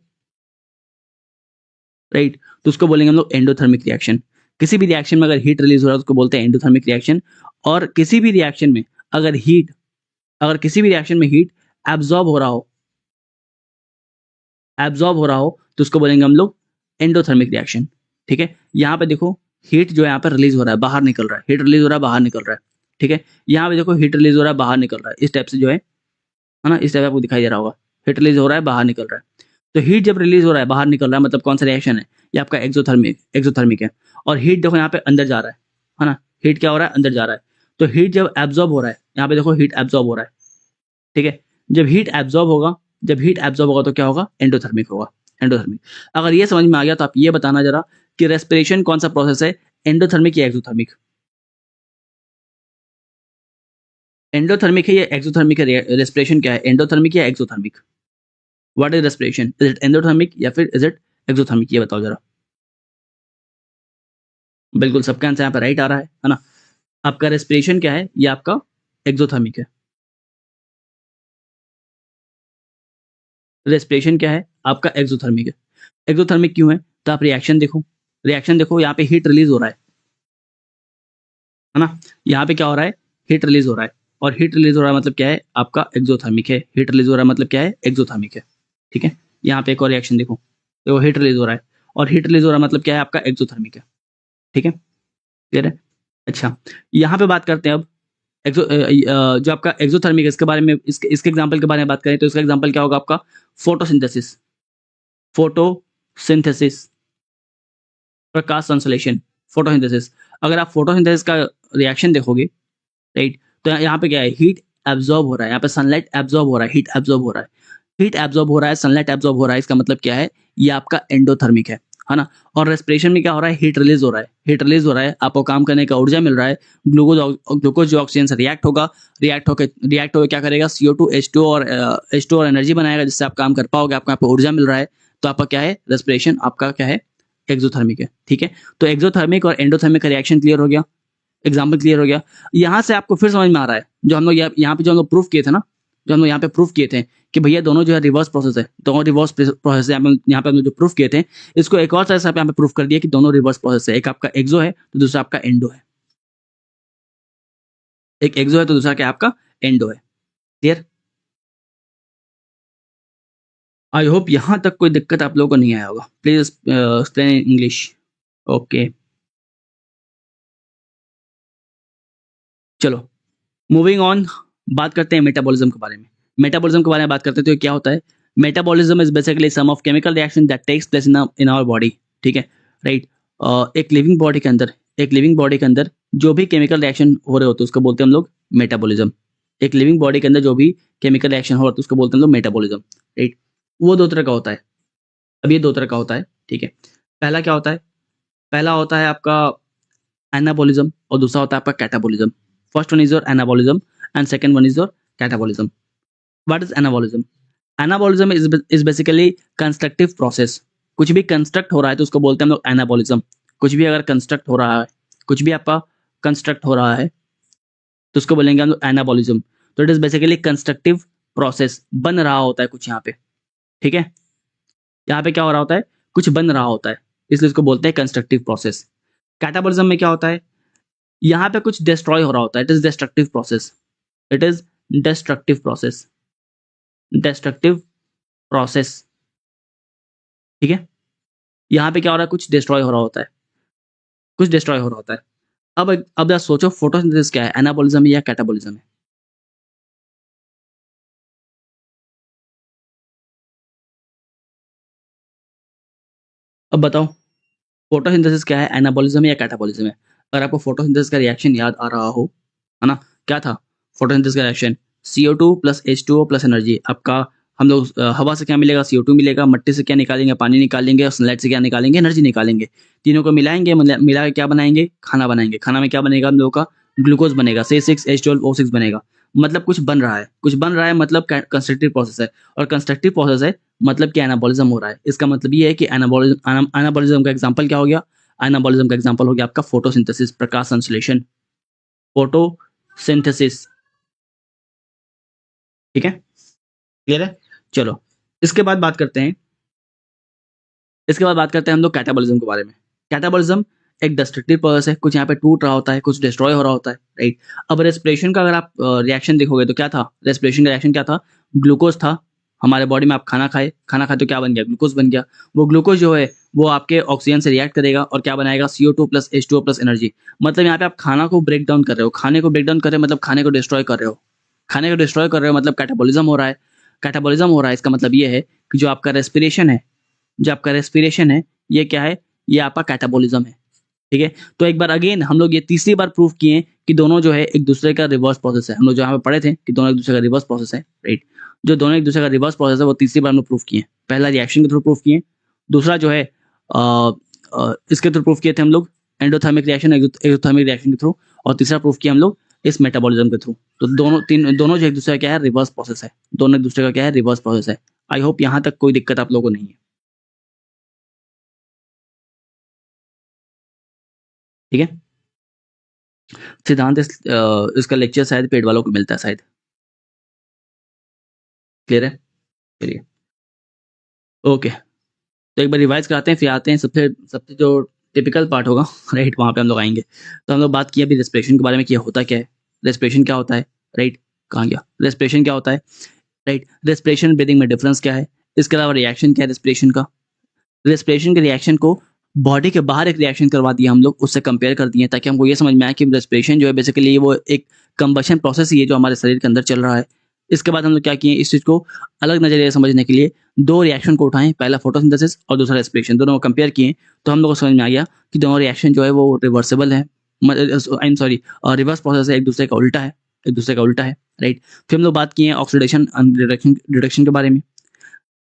राइट, तो उसको बोलेंगे हम लोग एंडोथर्मिक रिएक्शन। किसी भी रिएक्शन में अगर हीट रिलीज हो रहा है उसको बोलते हैं एंडोथर्मिक रिएक्शन। और किसी भी रिएक्शन में अगर हीट, अगर किसी भी रिएक्शन में हीट एब्जॉर्ब हो रहा हो, एब्जॉर्ब हो रहा हो, तो उसको बोलेंगे हम लोग एंडोथर्मिक रिएक्शन। ठीक है, यहाँ पे देखो हीट जो है यहाँ पे रिलीज हो रहा है, बाहर निकल रहा है, हीट रिलीज हो रहा है, बाहर निकल रहा है। ठीक है, यहाँ पे देखो हीट रिलीज हो रहा है, बाहर निकल रहा है, इस टाइप से जो है ना, इस टाइप आपको दिखाई दे रहा होगा, हीट रिलीज हो रहा है, बाहर निकल रहा है। तो हीट जब रिलीज हो रहा है, बाहर निकल रहा है, मतलब कौन सा रिएक्शन है, ये आपका एक्सोथर्मिक, एक्सोथर्मिक है। और हीट देखो यहाँ पे अंदर जा रहा है ना, हीट क्या हो रहा है, अंदर जा रहा है। तो हीट जब एब्जॉर्ब हो रहा है, यहाँ पे देखो हीट एब्जॉर्ब हो रहा है। ठीक है, जब हीट एब्जॉर्ब होगा, जब हीट एब्जॉर्ब होगा तो क्या होगा, एंडोथर्मिक होगा, एंडोथर्मिक। अगर ये समझ में आ गया तो आप ये बताना जरा कि रेस्पिरेशन कौन सा प्रोसेस है, एंडोथर्मिक या एक्सोथर्मिक। एंडोथर्मिक है या एक्सोथर्मिक है, रेस्पिरेशन क्या है, एंडोथर्मिक या exothermic. What is respiration, is it endothermic या फिर इज इट एक्सोथर्मिक, ये बताओ जरा। बिल्कुल सबका आंसर यहाँ पे राइट आ रहा है ना। आपका रेस्पिरेशन क्या है, ये आपका एक्सोथर्मिक है। रेस्पिरेशन क्या है, आपका एक्सोथर्मिक है। एक्सोथर्मिक क्यों है, तो आप रिएक्शन देखो, रिएक्शन देखो, यहाँ पे हीट रिलीज हो रहा है ना, यहाँ पे क्या हो रहा है, हीट रिलीज हो रहा है। और हीट रिलीज हो रहा है मतलब क्या है, आपका एक्सोथर्मिक है। हीट रिलीज हो रहा है मतलब क्या है, एक्सोथर्मिक है। ठीक है, यहाँ पे एक और रिएक्शन देखो, तो हीट रिलीज हो रहा है, और हीट रिलीज हो रहा है मतलब क्या है, आपका एक्सोथर्मिक है। ठीक है, क्लियर है। अच्छा, यहाँ पे बात करते हैं अब जो आपका एक्सोथर्मिक है, इसके बारे में, इसके एग्जांपल के बारे में बात करें तो इसका एग्जांपल क्या होगा आपका, फोटोसिंथेसिस, फोटोसिंथेसिस, प्रकाश संश्लेषण, फोटोसिंथेसिस। अगर आप फोटोसिंथेसिस का रिएक्शन देखोगे, राइट, तो यहाँ पे क्या है, हीट एब्जॉर्ब हो रहा है, यहाँ पे सनलाइट एब्जॉर्ब हो रहा है, हीट एब्जॉर्ब हो रहा है, हीट एब्जॉर्ब हो रहा है, सनलाइट एब्जॉर्ब हो रहा है, इसका मतलब क्या है, ये आपका एंडोथर्मिक है ना। और रेस्पिरेशन में क्या हो रहा है, हीट रिलीज हो रहा है, हीट रिलीज हो रहा है, आपको काम करने का ऊर्जा मिल रहा है। ग्लूकोज जो ऑक्सीजन से रिएक्ट होगा, रिएक्ट होकर क्या करेगा, CO2 H2 और H2 और एनर्जी बनाएगा, जिससे आप काम कर पाओगे, आपको यहाँ पे ऊर्जा मिल रहा है। तो आपका क्या है, रेस्पिरेशन आपका क्या है, एक्सोथर्मिक है। ठीक है, तो एक्सोथर्मिक और एंडोथर्मिक का रिएक्शन क्लियर हो गया, एग्जाम्पल क्लियर हो गया। यहाँ से आपको फिर समझ में आ रहा है, जो हम लोग यहाँ पे जो हम लोग प्रूफ किए थे ना, जो हम लोग यहाँ पे प्रूफ किए थे कि भैया दोनों जो है रिवर्स प्रोसेस है, दोनों रिवर्स प्रोसेस है। यहाँ पे हम लोग जो प्रूफ किए थे, इसको एक और तरह से यहाँ पे प्रूफ कर दिया कि दोनों रिवर्स प्रोसेस है, एक आपका एक्सो है तो दूसरा आपका एंडो है, एक एक्सो है तो दूसरा क्या आपका एंडो है। क्लियर, आई होप यहाँ तक कोई दिक्कत आप लोगों को नहीं आया होगा। Please explain in English. Okay, चलो मूविंग ऑन, बात करते हैं मेटाबॉलिज्म के बारे में। मेटाबॉलिज्म के बारे में बात करते हैं तो ये क्या होता है? Metabolism is basically sum of chemical reaction that takes place in our body. ठीक है, राइट। एक लिविंग बॉडी के अंदर जो भी केमिकल रिएक्शन हो रहे होते हैं उसको बोलते हैं हम लोग मेटाबॉलिज्म। एक लिविंग बॉडी के अंदर जो भी केमिकल रिएक्शन हो रहा है उसको बोलते हैं हम लोग मेटाबॉलिज्म, राइट। वो दो तरह का होता है। अब ये दो तरह का होता है, ठीक है। पहला क्या होता है? पहला होता है आपका एनाबॉलिज्म और दूसरा होता है आपका catabolism. First one is your anabolism and second one is your catabolism. What is anabolism? Anabolism is basically constructive process. कुछ भी कंस्ट्रक्ट हो रहा है तो उसको बोलते हैं हम लोग एनाबॉलिज्म। कुछ भी अगर कंस्ट्रक्ट हो रहा है, कुछ भी आपका कंस्ट्रक्ट हो रहा है तो उसको बोलेंगे हम लोग एनाबॉलिज्म। तो it is basically constructive process, बन रहा होता है कुछ यहाँ पे, ठीक है। यहाँ पे क्या हो रहा होता है? कुछ बन रहा होता है, इसलिए इसको बोलते हैं कंस्ट्रक्टिव प्रोसेस। कैटाबॉलिज्म में क्या होता है? यहाँ पे कुछ डिस्ट्रॉय हो रहा होता है, it is destructive process. It is destructive process, destructive process, ठीक है। यहाँ पे क्या हो रहा है? कुछ डिस्ट्रॉय हो रहा होता है, कुछ डिस्ट्रॉय हो रहा होता है। अब जरा सोचो, फोटोसिंथेसिस क्या है? एनाबॉलिज्म है या कैटाबॉलिज्म है? अब बताओ, फोटोसिंथेसिस क्या है? एनाबॉलिज्म है या कैटाबॉलिज्म है? अगर आपको फोटोसिंथेसिस का रिएक्शन याद आ रहा हो, है ना, क्या था फोटोसिंथेसिस का reaction? CO2 plus H2O plus energy. आपका हम लोग हवा से क्या मिलेगा? CO2 मिलेगा। मट्टी से क्या निकालेंगे? पानी निकालेंगे। और सनलाइट से क्या निकालेंगे? एनर्जी निकालेंगे। तीनों को मिलाएंगे, मिला के क्या बनाएंगे? खाना बनाएंगे। खाना में क्या बनेगा? हम लोगों का ग्लूकोज बनेगा, C6H12O6 बनेगा। मतलब कुछ बन रहा है, कुछ बन रहा है मतलब कंस्ट्रक्टिव प्रोसेस है। और कंस्ट्रक्टिव प्रोसेस है मतलब कि एनाबॉलिज्म हो रहा है। इसका मतलब ये है कि एनाबॉलिज्म का एग्जांपल क्या हो गया? एनाबॉलिज्म का एग्जांपल हो गया आपका फोटोसिंथेसिस, प्रकाश संश्लेषण, फोटोसिंथेसिस, ठीक है। क्लियर है? चलो, इसके बाद बात करते हैं, इसके बाद बात करते हैं हम लोग कैटाबॉलिज्म के बारे में। कैटाबॉलिज्म एक डिस्ट्रक्टिव प्रोसेस है, कुछ यहाँ पे टूट रहा होता है, कुछ डिस्ट्रॉय हो रहा होता है, राइट। अब रेस्पिरेशन का अगर आप रिएक्शन देखोगे तो क्या था? रेस्पिरेशन का रिएक्शन क्या था? ग्लूकोज था। हमारे बॉडी में आप खाना खाए तो क्या बन गया? ग्लूकोज बन गया। वो ग्लूकोज जो है वो आपके ऑक्सीजन से रिएक्ट करेगा और क्या बनाएगा? CO2 plus H2O plus energy. मतलब यहाँ पे आप खाना को ब्रेक डाउन कर रहे हो, खाने को ब्रेक डाउन कर रहे हो मतलब खाने को डिस्ट्रॉय कर रहे हो। खाने को डिस्ट्रॉय कर रहे हो मतलब कैटाबॉलिज्म हो रहा है। कैटाबॉलिज्म हो रहा है, इसका मतलब ये है कि जो आपका रेस्पिरेशन है, जो आपका रेस्पिरेशन है, ये क्या है? ये आपका कैटाबॉलिज्म है, ठीक है। तो एक बार अगेन हम लोग ये तीसरी बार प्रूव किए कि दोनों जो है एक दूसरे का रिवर्स प्रोसेस है। हम लोग जहाँ पे पढ़े थे कि दोनों एक दूसरे का रिवर्स प्रोसेस है, राइट। जो दोनों एक दूसरे का रिवर्स प्रोसेस है वो तीसरी बार हम लोग प्रूव किए। पहला रिएक्शन के थ्रू प्रूव किए, दूसरा जो है इसके थ्रू प्रूव किए थे हम लोग, एंडोथर्मिक रिएक्शन, एक्सोथर्मिक रिएक्शन के थ्रू। और तीसरा प्रूफ किया हम लोग इस मेटाबॉलिज्म के थ्रू। तो दोनों जो एक दूसरे का क्या है? रिवर्स प्रोसेस है। दोनों एक दूसरे का क्या है? रिवर्स प्रोसेस है। आई होप यहाँ तक कोई दिक्कत आप लोगों को नहीं है, ठीक है। सिद्धांत इसका लेक्चर शायद पेड वालों को मिलता है शायद। क्लियर है? चलिए, ओके। तो एक बार रिवाइज कराते हैं, फिर आते हैं सबसे सबसे जो टिपिकल पार्ट होगा राइट, वहाँ पे हम लोग आएंगे। तो हम लोग बात किया अभी रेस्पिरेशन के बारे में कि होता क्या है, रेस्पिरेशन क्या होता है, राइट। कहाँ गया? रेस्पिरेशन क्या होता है, राइट। रेस्पिरेशन ब्रीदिंग में डिफरेंस क्या है, इसके अलावा रिएक्शन क्या है रेस्पिरेशन का। रेस्पिरेशन के रिएक्शन को बॉडी के बाहर एक रिएक्शन करवा दिया हम लोग, उससे कंपेयर कर दिए ताकि हमको ये समझ में आए कि रेस्पिरेशन जो है बेसिकली वो एक कंबशन प्रोसेस ही है जो हमारे शरीर के अंदर चल रहा है। इसके बाद हम लोग क्या किए, इस चीज़ को अलग नजरिए से समझने के लिए दो रिएक्शन को उठाएं, पहला फोटोसिंथेसिस और दूसरा रेस्पिरेशन, दोनों को कंपेयर किए। तो हम लोग को समझ में आ गया कि दोनों रिएक्शन जो है वो रिवर्सेबल है, I am sorry, reverse process है, एक दूसरे का उल्टा है, एक दूसरे का उल्टा है, राइट। फिर हम लोग बात किए ऑक्सीडेशन रिडक्शन के बारे में,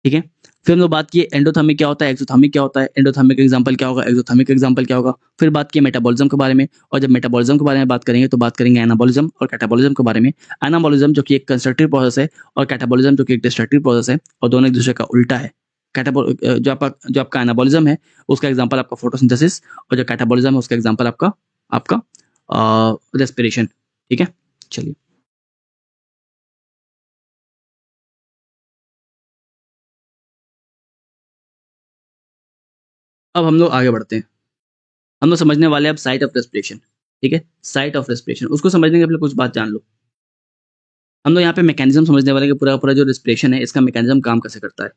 ठीक है। फिर हम लोग बात किए एंडोथर्मिक क्या होता है, एक्सोथर्मिक क्या होता है, एंडोथर्मिक एग्जांपल क्या होगा, एक्सोथर्मिक एग्जांपल क्या होगा। फिर बात की मेटाबॉलिज्म के बारे में, और जब मेटाबॉलिज्म के बारे में बात करेंगे तो बात करेंगे एनाबॉलिज्म और कैटाबॉलिज्म के बारे में। एनाबॉलिज्म जो कि एक कंस्ट्रक्टिव प्रोसेस है और कैटाबॉलिज्म जो कि एक डिस्ट्रक्टिव प्रोसेस है, और दोनों एक दूसरे का उल्टा है। जो आपका एनाबॉलिज्म है उसका एग्जाम्पल आपका फोटोसिंथेसिस, और जो कैटाबॉलिज्म है उसका एग्जाम्पल आपका आपका रेस्पिरेशन, ठीक है। चलिए, अब हम लोग आगे बढ़ते हैं। हम लोग समझने वाले हैं अब साइट ऑफ रेस्पिरेशन, ठीक है। साइट ऑफ रेस्पिरेशन, उसको समझने के पहले कुछ बात जान लो। हम लोग यहाँ पे मैकेनिज्म समझने वाले कि पूरा पूरा जो रेस्पिरेशन है इसका मैकेनिज्म काम कैसे करता है।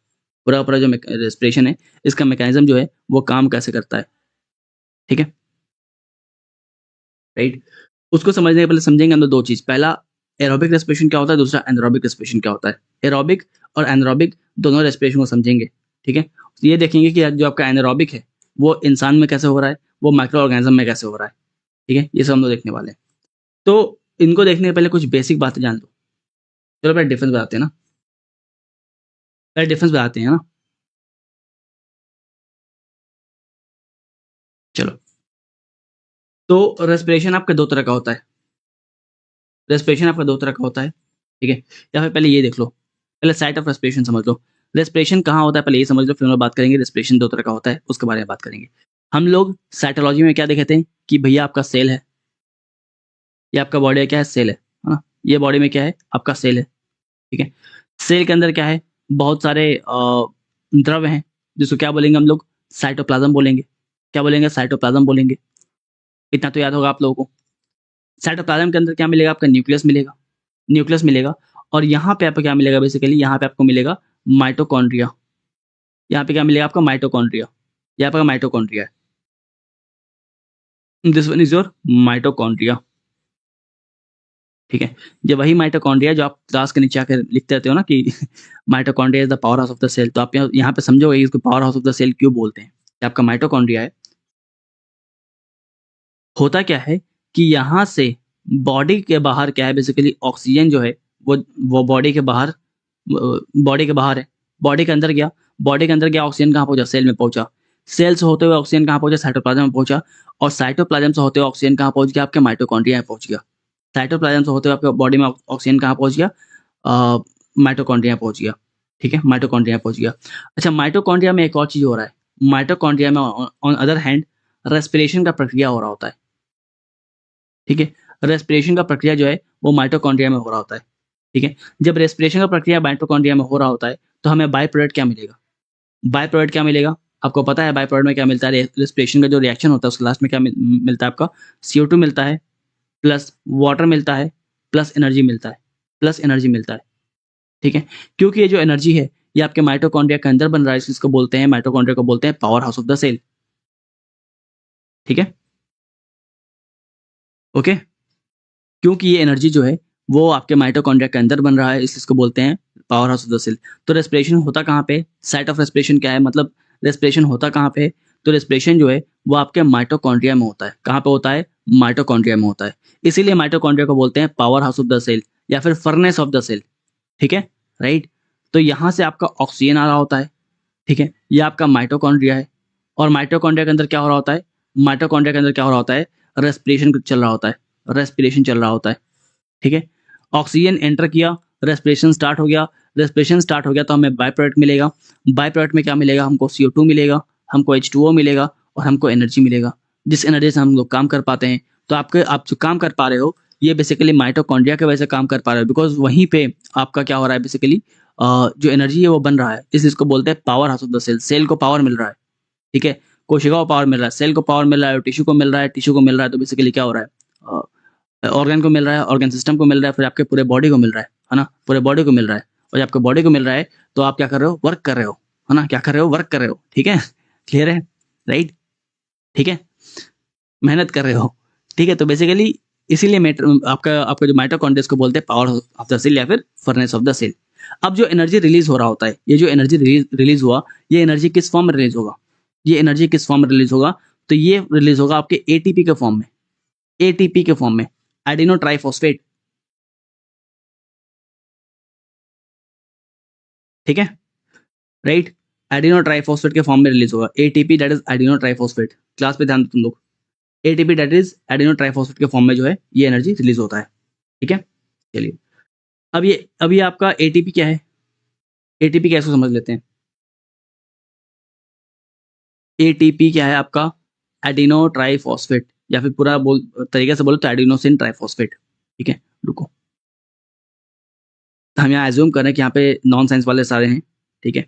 पूरा पूरा जो रेस्पिरेशन है, इसका मैकेनिज्म जो है वो काम कैसे करता है, ठीक है, राइट। उसको समझने के पहले समझेंगे हम लोग दो चीज, पहला एरोबिक रेस्पिरेशन क्या होता है, दूसरा एनारोबिक रेस्पिरेशन क्या होता है। एरोबिक और एनारोबिक दोनों रेस्पिरेशन को समझेंगे, ठीक है। ये देखेंगे कि जो आपका एनारोबिक है वो इंसान में कैसे हो रहा है, वो माइक्रो ऑर्गेनिज्म में कैसे हो रहा है, ठीक है, ये सब हम लोग देखने वाले हैं। तो इनको देखने से पहले कुछ बेसिक बातें जान लो। चलो पहले डिफरेंस बताते हैं ना, पहले डिफरेंस बताते हैं ना। चलो, तो रेस्पिरेशन आपका दो तरह का होता है, रेस्पिरेशन आपका दो तरह का होता है, ठीक है। या फिर पहले ये देख लो, पहले साइट ऑफ रेस्पिरेशन समझ लो। रेस्पिरेशन कहाँ होता है पहले ये समझ लो, फिर हम लोग बात करेंगे रेस्पिरेशन दो तरह का होता है, उसके बारे में बात करेंगे। हम लोग साइटोलॉजी में क्या देखे थे कि भैया आपका सेल है, ये आपका बॉडी है, क्या है, सेल है ना। ये बॉडी में क्या है, आपका सेल है, ठीक है। सेल के अंदर क्या है, बहुत सारे द्रव हैं, जिसको क्या बोलेंगे हम लोग, साइटोप्लाज्म बोलेंगे। क्या बोलेंगे, साइटोप्लाज्म बोलेंगे। इतना तो याद होगा आप लोगों को। साइटोप्लाज्म के अंदर क्या मिलेगा, आपका न्यूक्लियस मिलेगा, न्यूक्लियस मिलेगा। और यहाँ पे आपको क्या मिलेगा, बेसिकली यहाँ पे आपको मिलेगा माइटोकॉन्ड्रिया। यहाँ पे क्या मिलेगा आपका, माइटोकॉन्ड्रिया। यहाँ पे माइटोकॉन्ड्रिया है, this one is your mitochondria, ठीक है। ये वही माइटोकॉन्ड्रिया जो आप क्लास के नीचे आकर लिखते रहते हो ना कि mitochondria is the powerhouse of the cell, तो आप यहाँ पे समझोगे इसको powerhouse of the cell क्यों बोलते हैं। ये आपका माइटोकॉन्ड्रिया है। होता क्या है कि यहाँ से बॉडी के बाहर क्या है, बेसिकली ऑक्सीजन जो है वो बॉडी के बाहर, बॉडी के बाहर है, बॉडी के अंदर गया, बॉडी के अंदर गया, ऑक्सीजन कहाँ पहुंचा, सेल में पहुंचा। सेल से होते हुए ऑक्सीजन कहाँ पहुंचा, साइटोप्लाज्म में पहुंचा। और साइटोप्लाज्म से होते हुए ऑक्सीजन कहाँ पहुंच गया, आपके माइटोकॉन्ड्रिया में पहुंच गया। साइटोप्लाज्म से होते हुए आपके बॉडी में ऑक्सीजन कहाँ पहुंच गया, माइटोकॉन्ड्रिया में पहुंच गया, ठीक है, माइटोकॉन्ड्रिया में पहुंच गया। अच्छा, माइटोकॉन्ड्रिया में एक और चीज हो रहा है, माइटोकॉन्ड्रिया में ऑन अदर हैंड रेस्पिरेशन का प्रक्रिया हो रहा होता है, ठीक है। रेस्पिरेशन का प्रक्रिया जो है वो माइटोकॉन्ड्रिया में हो रहा होता है, ठीक है। जब रेस्पिरेशन का प्रक्रिया माइटोकॉन्ड्रिया में हो रहा होता है तो हमें बाय प्रोडक्ट क्या मिलेगा, बाय प्रोडक्ट क्या मिलेगा, आपको पता है बाय प्रोडक्ट में क्या मिलता है, रेस्पिरेशन का जो रिएक्शन होता है उसके लास्ट में क्या मिलता है, आपका CO2 मिलता है, प्लस वाटर मिलता है, प्लस एनर्जी मिलता है, प्लस एनर्जी मिलता है, ठीक है। क्योंकि ये जो एनर्जी है ये आपके माइटोकॉन्ड्रिया के अंदर बन रहा है, इसको बोलते हैं, माइटोकॉन्ड्रिया को बोलते हैं powerhouse of the cell, ठीक है, ओके। क्योंकि ये एनर्जी जो है वो आपके माइटोकॉन्ड्रिया के अंदर बन रहा है, इसको बोलते हैं powerhouse of the cell. तो रेस्पिरेशन होता कहाँ पे, साइट ऑफ रेस्पिरेशन क्या है, मतलब रेस्पिरेशन होता कहाँ पे, तो रेस्पिरेशन जो है वो आपके माइटोकॉन्ड्रिया में होता है। कहाँ पे होता है, माइटोकॉन्ड्रिया में होता है। इसीलिए माइटोकॉन्ड्रिया को बोलते हैं powerhouse of the cell या फिर फर्नेस ऑफ द सेल, ठीक है, राइट। तो यहाँ से आपका ऑक्सीजन आ रहा होता है, ठीक है, ये आपका माइटोकॉन्ड्रिया है। और माइटोकॉन्ड्रिया के अंदर क्या हो रहा होता है, माइटोकॉन्ड्रिया के अंदर क्या हो रहा होता है, रेस्पिरेशन चल रहा होता है, रेस्पिरेशन चल रहा होता है, ठीक है। ऑक्सीजन एंटर किया, रेस्पिरेशन स्टार्ट हो गया, रेस्पिरेशन स्टार्ट हो गया तो हमें बाय प्रोडक्ट मिलेगा। बाय प्रोडक्ट में क्या मिलेगा, हमको CO2 मिलेगा, हमको H2O मिलेगा और हमको एनर्जी मिलेगा, जिस एनर्जी से हम लोग काम कर पाते हैं। तो आप जो काम कर पा रहे हो ये बेसिकली माइटोकॉन्ड्रिया की वजह से काम कर पा रहे हो, बिकॉज वहीं पे आपका क्या हो रहा है, बेसिकली जो एनर्जी है वो बन रहा है, इसको बोलते हैं powerhouse of the cell. Cell को पावर मिल रहा है, ठीक है, कोशिका को पावर मिल रहा है, सेल को पावर मिल रहा है, टिश्यू को मिल रहा है, टिश्यू को मिल रहा है, तो बेसिकली क्या हो रहा है, ऑर्गन को मिल रहा है, ऑर्गन सिस्टम को मिल रहा है, फिर आपके पूरे बॉडी को मिल रहा है ना, पूरे बॉडी को मिल रहा है। और जब आपके बॉडी को मिल रहा है तो आप क्या कर रहे हो, वर्क कर रहे हो, है ना, क्या कर रहे हो, वर्क कर रहे हो, ठीक है, क्लियर है, राइट, ठीक है, मेहनत कर रहे हो, ठीक है। तो बेसिकली इसीलिए आपका आपका जो माइटोकॉन्ड्रिया को बोलते हैं पावर ऑफ द सेल या फिर फर्नेस ऑफ द सेल। अब जो एनर्जी रिलीज हो रहा होता है, ये जो एनर्जी रिलीज हुआ, ये एनर्जी किस फॉर्म में रिलीज होगा, ये एनर्जी किस फॉर्म में रिलीज होगा, तो ये रिलीज होगा आपके ATP के फॉर्म में, ATP के फॉर्म में, एडिनो ट्राइफॉस्फेट, ठीक है, राइट। एडिनो ट्राइफॉस्फेट के फॉर्म में रिलीज होगा ATP, that is adeno triphosphate. Class पे ध्यान दो तुम लोग, ATP that is adeno triphosphate के फॉर्म में जो है ये एनर्जी रिलीज होता है, ठीक है। चलिए, अब ये आपका ATP क्या है, ATP कैसे समझ लेते हैं। ATP क्या है आपका, एडिनो ट्राइफॉस्फेट, या फिर पूरा बोल तरीके से बोलो तो एडिनोसिन ट्राइफॉस्फेट, ठीक है। रुको, हम यहाँ एज्यूम कर रहे हैं कि यहाँ पे नॉन साइंस वाले सारे हैं, ठीक है,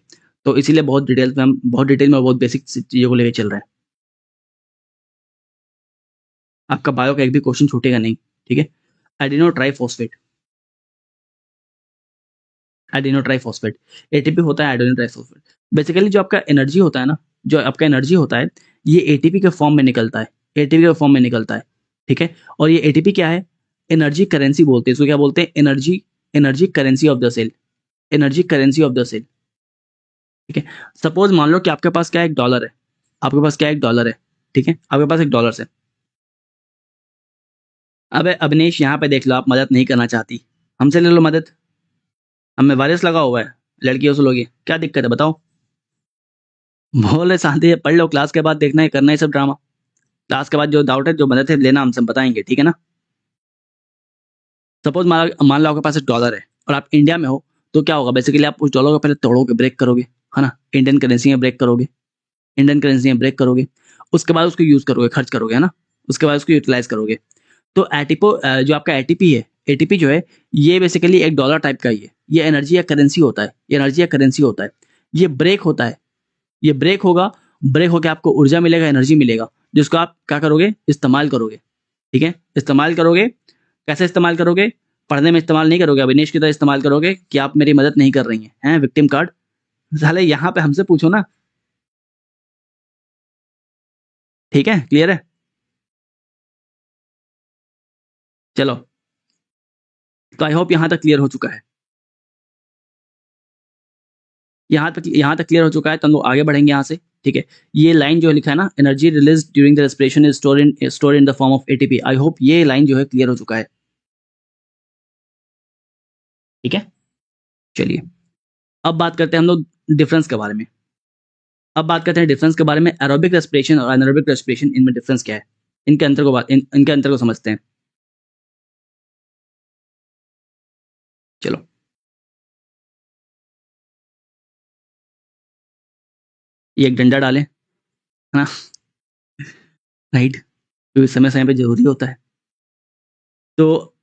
तो इसीलिए बहुत डिटेल में बहुत बेसिक चीज़ों को लेकर चल रहे हैं। आपका बायो का एक भी क्वेश्चन छूटेगा नहीं, ठीक है। Adeno triphosphate, adeno triphosphate. ATP होता है एडिनो ट्राइफॉस्फेट। बेसिकली जो आपका एनर्जी होता है ना, जो आपका एनर्जी होता है, ये एटीपी के फॉर्म में निकलता है। एटीपी के फॉर्म में निकलता है, ठीक है। और ये एटीपी क्या है? एनर्जी करेंसी बोलते हैं इसको। क्या बोलते हैं? Energy, energy currency of the cell. Energy currency of the cell, ठीक है। सपोज मान लो कि आपके पास क्या है? $1 है। आपके पास क्या है? $1 है, ठीक है। आपके पास $1 है। अबे अविनेश, यहाँ पे देख लो, आप मदद नहीं करना चाहती, हमसे ले लो मदद। हमें वायरस लगा हुआ है, लड़कियों से लोगे, क्या दिक्कत है बताओ? बोले शांति है, पढ़ लो, क्लास के बाद देखना है, करना है सब ड्रामा। क्लास के बाद जो डाउट है, जो मदद है लेना, हमसे बताएंगे, ठीक है ना। सपोज मान लो आपके पास $1 है और आप इंडिया में हो, तो क्या होगा? बेसिकली आप उस डॉलर को पहले तोड़ोगे, ब्रेक करोगे, है ना। इंडियन करेंसी में ब्रेक करोगे, इंडियन करेंसी में ब्रेक करोगे, उसके बाद उसको यूज करोगे, खर्च करोगे, है ना। उसके बाद उसको यूटिलाइज करोगे। तो एटीपो जो आपका एटीपी है, एटीपी जो है, ये बेसिकली $1 टाइप का ही है। ये एनर्जी या करेंसी होता है, ये एनर्जी या करेंसी होता है। ये ब्रेक होता है, ये ब्रेक होगा, ब्रेक होकर आपको ऊर्जा मिलेगा, एनर्जी मिलेगा, जिसको आप क्या करोगे? इस्तेमाल करोगे, ठीक है। इस्तेमाल करोगे। कैसे इस्तेमाल करोगे? पढ़ने में इस्तेमाल नहीं करोगे, अविनेश की तरह इस्तेमाल करोगे कि आप मेरी मदद नहीं कर रही हैं, विक्टिम कार्ड। साले यहाँ पे हमसे पूछो ना, ठीक है, क्लियर है? चलो, तो आई होप यहाँ तक क्लियर हो चुका है। यहाँ तक क्लियर हो चुका है, तो हम लोग आगे बढ़ेंगे यहाँ से, ठीक है। ये लाइन जो लिखा है ना, energy release during the respiration is store in the form of ATP. I hope ये लाइन जो है क्लियर हो चुका है, ठीक है। चलिए, अब बात करते हैं हम लोग डिफरेंस के बारे में। अब बात करते हैं डिफरेंस के बारे में। एरोबिक रेस्पिरेशन और एनारोबिक रेस्पिरेशन, इनमें डिफरेंस क्या है? इनके अंतर को इनके अंतर को समझते हैं। चलो, ये एक डंडा डालें, है ना, राइट, क्योंकि समय समय पे जरूरी होता है। तो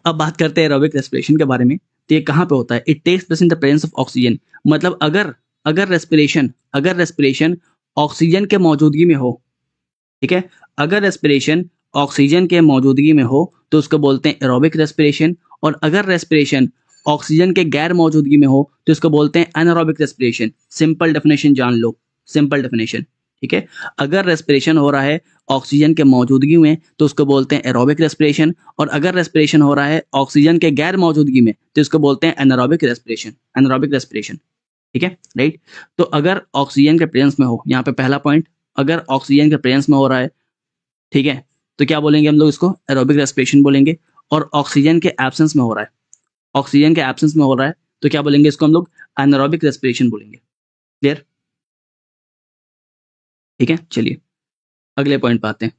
अब बात करते हैं एरोबिक रेस्पिरेशन के बारे में। तो ये कहाँ पे होता है? It takes place in the presence of oxygen. मतलब अगर अगर रेस्पिरेशन ऑक्सीजन के मौजूदगी में हो, ठीक है, अगर रेस्पिरेशन ऑक्सीजन के मौजूदगी में हो तो उसको बोलते हैं एरोबिक रेस्पिरेशन। और अगर रेस्पिरेशन ऑक्सीजन के गैर मौजूदगी में हो तो इसको बोलते हैं एनारोबिक रेस्पिरेशन। सिंपल डेफिनेशन जान लो, सिंपल डेफिनेशन, ठीक है। अगर रेस्पिरेशन हो रहा है ऑक्सीजन के मौजूदगी में तो उसको बोलते हैं एरोबिक रेस्पिरेशन। और अगर रेस्पिरेशन हो रहा है ऑक्सीजन के गैर मौजूदगी में तो इसको बोलते हैं एनारोबिक रेस्पिरेशन, एनारोबिक रेस्पिरेशन, ठीक है, राइट। तो अगर ऑक्सीजन के प्रेजेंस में हो, यहाँ पे पहला पॉइंट, अगर ऑक्सीजन के प्रेजेंस में हो रहा है, ठीक है, तो क्या बोलेंगे हम लोग? इसको एरोबिक रेस्पिरेशन बोलेंगे। और ऑक्सीजन के एब्सेंस में हो रहा है, ऑक्सीजन के एब्सेंस में हो रहा है, तो क्या बोलेंगे? इसको हम लोग एनारोबिक रेस्पिरेशन बोलेंगे। क्लियर? ठीक है, चलिए अगले पॉइंट पे आते हैं।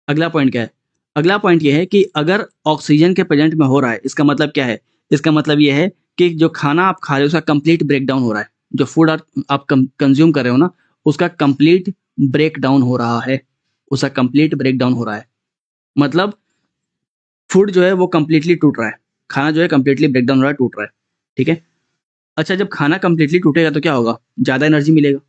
अगला पॉइंट क्या है? अगला पॉइंट ये है कि अगर ऑक्सीजन के प्रेजेंट में हो रहा है, इसका मतलब क्या है? इसका मतलब ये है कि जो खाना आप खा रहे हो उसका कंप्लीट ब्रेक डाउन हो रहा है। जो फूड आप कंज्यूम कर रहे हो ना, उसका कंप्लीट ब्रेक डाउन हो रहा है, उसका कंप्लीट ब्रेक डाउन हो रहा है। मतलब फूड जो है वो कंप्लीटली टूट रहा है, खाना जो है कंप्लीटली ब्रेक डाउन हो रहा है, टूट रहा है, ठीक है। अच्छा, जब खाना कंप्लीटली टूटेगा तो क्या होगा? ज़्यादा एनर्जी मिलेगा।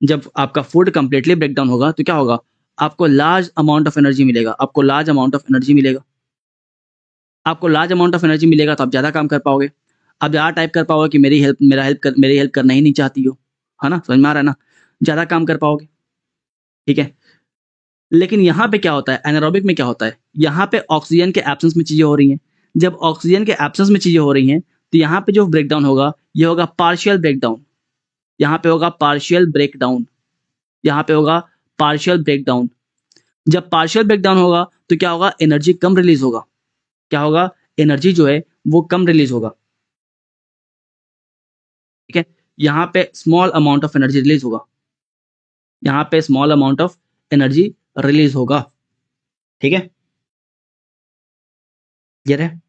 जब आपका फूड कंप्लीटली ब्रेक डाउन होगा तो क्या होगा? आपको लार्ज अमाउंट ऑफ एनर्जी मिलेगा, आपको लार्ज अमाउंट ऑफ एनर्जी मिलेगा। आपको लार्ज अमाउंट ऑफ एनर्जी मिलेगा तो आप ज़्यादा काम कर पाओगे। आप ज़्यादा टाइप कर पाओगे कि मेरी हेल्प करना ही नहीं चाहती हो, है ना, समझ में आ रहा है ना। ज़्यादा काम कर पाओगे, ठीक है। लेकिन यहाँ पे क्या होता है? एनारोबिक में क्या होता है? यहाँ पे ऑक्सीजन के एब्सेंस में चीज़ें हो रही हैं। जब ऑक्सीजन के एब्सेंस में चीज़ें हो रही हैं तो यहाँ पे जो ब्रेकडाउन होगा ये होगा पार्शियल ब्रेकडाउन। यहाँ पे होगा पार्शियल ब्रेकडाउन, यहाँ पे होगा पार्शियल ब्रेकडाउन। जब पार्शियल ब्रेकडाउन होगा तो क्या होगा? एनर्जी कम रिलीज होगा। क्या होगा? एनर्जी जो है वो कम रिलीज होगा, ठीक है। यहाँ पे small amount of energy release होगा, यहाँ पे small amount of energy release होगा, ठीक है। क्लियर है?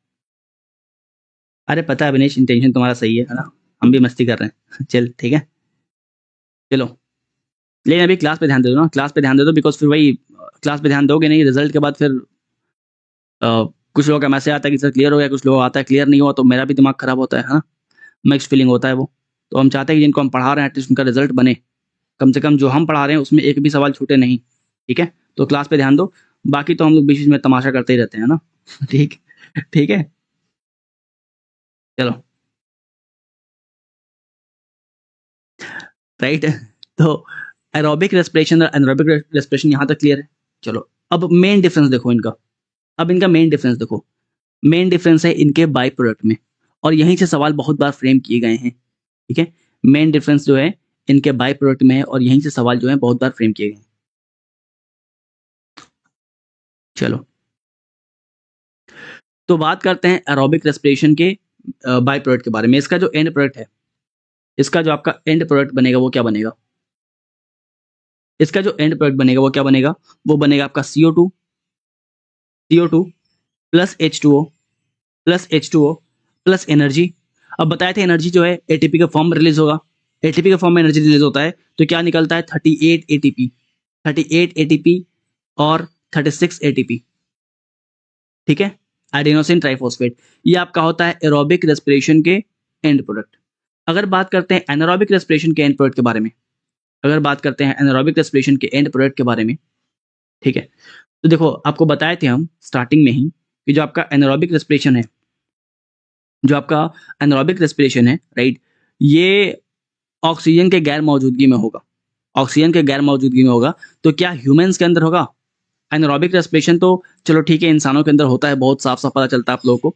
अरे पता है अविनेश, इंटेंशन तुम्हारा सही है ना, हम भी मस्ती कर रहे हैं चल ठीक है, चलो। लेकिन अभी क्लास पे ध्यान दे दो ना, क्लास पे ध्यान दे दो, बिकॉज फिर वही क्लास पे ध्यान दोगे नहीं, रिजल्ट के बाद फिर कुछ लोगों का मैसेज आता है कि सर क्लियर हो गया, कुछ लोगों का आता है क्लियर नहीं हुआ, तो मेरा भी दिमाग खराब होता है ना, मिक्स फीलिंग होता है वो। तो हम चाहते हैं कि जिनको हम पढ़ा रहे हैं एटलीस्ट उनका रिजल्ट बने, कम से कम जो हम पढ़ा रहे हैं उसमें एक भी सवाल छूटे नहीं, ठीक है। तो क्लास पे ध्यान दो, बाकी तो हम लोग बीच बीच में तमाशा करते ही रहते हैं ना ठीक, ठीक है, चलो। राइट। तो एरोबिक रेस्पिरेशन और एनारोबिक रेस्पिरेशन यहाँ तक क्लियर है। चलो अब मेन डिफरेंस देखो इनका। अब इनका मेन डिफरेंस देखो। मेन डिफरेंस है इनके बाई प्रोडक्ट में, और यहीं से सवाल बहुत बार फ्रेम किए गए हैं। ठीक है, मेन डिफरेंस जो है इनके बाई प्रोडक्ट में है, और यहीं से सवाल जो है बहुत बार फ्रेम किए गए हैं। चलो तो बात करते हैं एरोबिक रेस्पिरेशन के बाई प्रोडक्ट के बारे में। इसका जो एंड प्रोडक्ट है, इसका जो आपका एंड प्रोडक्ट बनेगा वो क्या बनेगा? इसका जो एंड प्रोडक्ट बनेगा वो क्या बनेगा? वो बनेगा आपका CO2 plus H2O plus H2O plus energy. अब बताए थे एनर्जी जो है एटीपी के फॉर्म में रिलीज होगा। एटीपी के फॉर्म में एनर्जी रिलीज होता है तो क्या निकलता है? 38 एटीपी, 38 एटीपी और 36 एटीपी। ठीक है, एडेनोसिन ट्राइफॉस्फेट। ये आपका होता है एरोबिक रेस्पिरेशन के एंड प्रोडक्ट। अगर बात करते हैं एनारोबिक रेस्पिरेशन के एंड प्रोडक्ट के बारे में, अगर बात करते हैं एनारोबिक रेस्पिरेशन के एंड प्रोडक्ट के बारे में, ठीक है, तो देखो आपको बताए थे हम स्टार्टिंग में ही कि जो आपका एनारोबिक रेस्पिरेशन है, जो आपका एनारोबिक रेस्पिरेशन है, राइट, ये ऑक्सीजन के गैर मौजूदगी में होगा। ऑक्सीजन के गैर मौजूदगी में होगा। तो क्या ह्यूमंस के अंदर होगा? एनारोबिक रेस्पिरेशन तो चलो ठीक है इंसानों के अंदर होता है, बहुत साफ साफ पता चलता है आप लोगों को,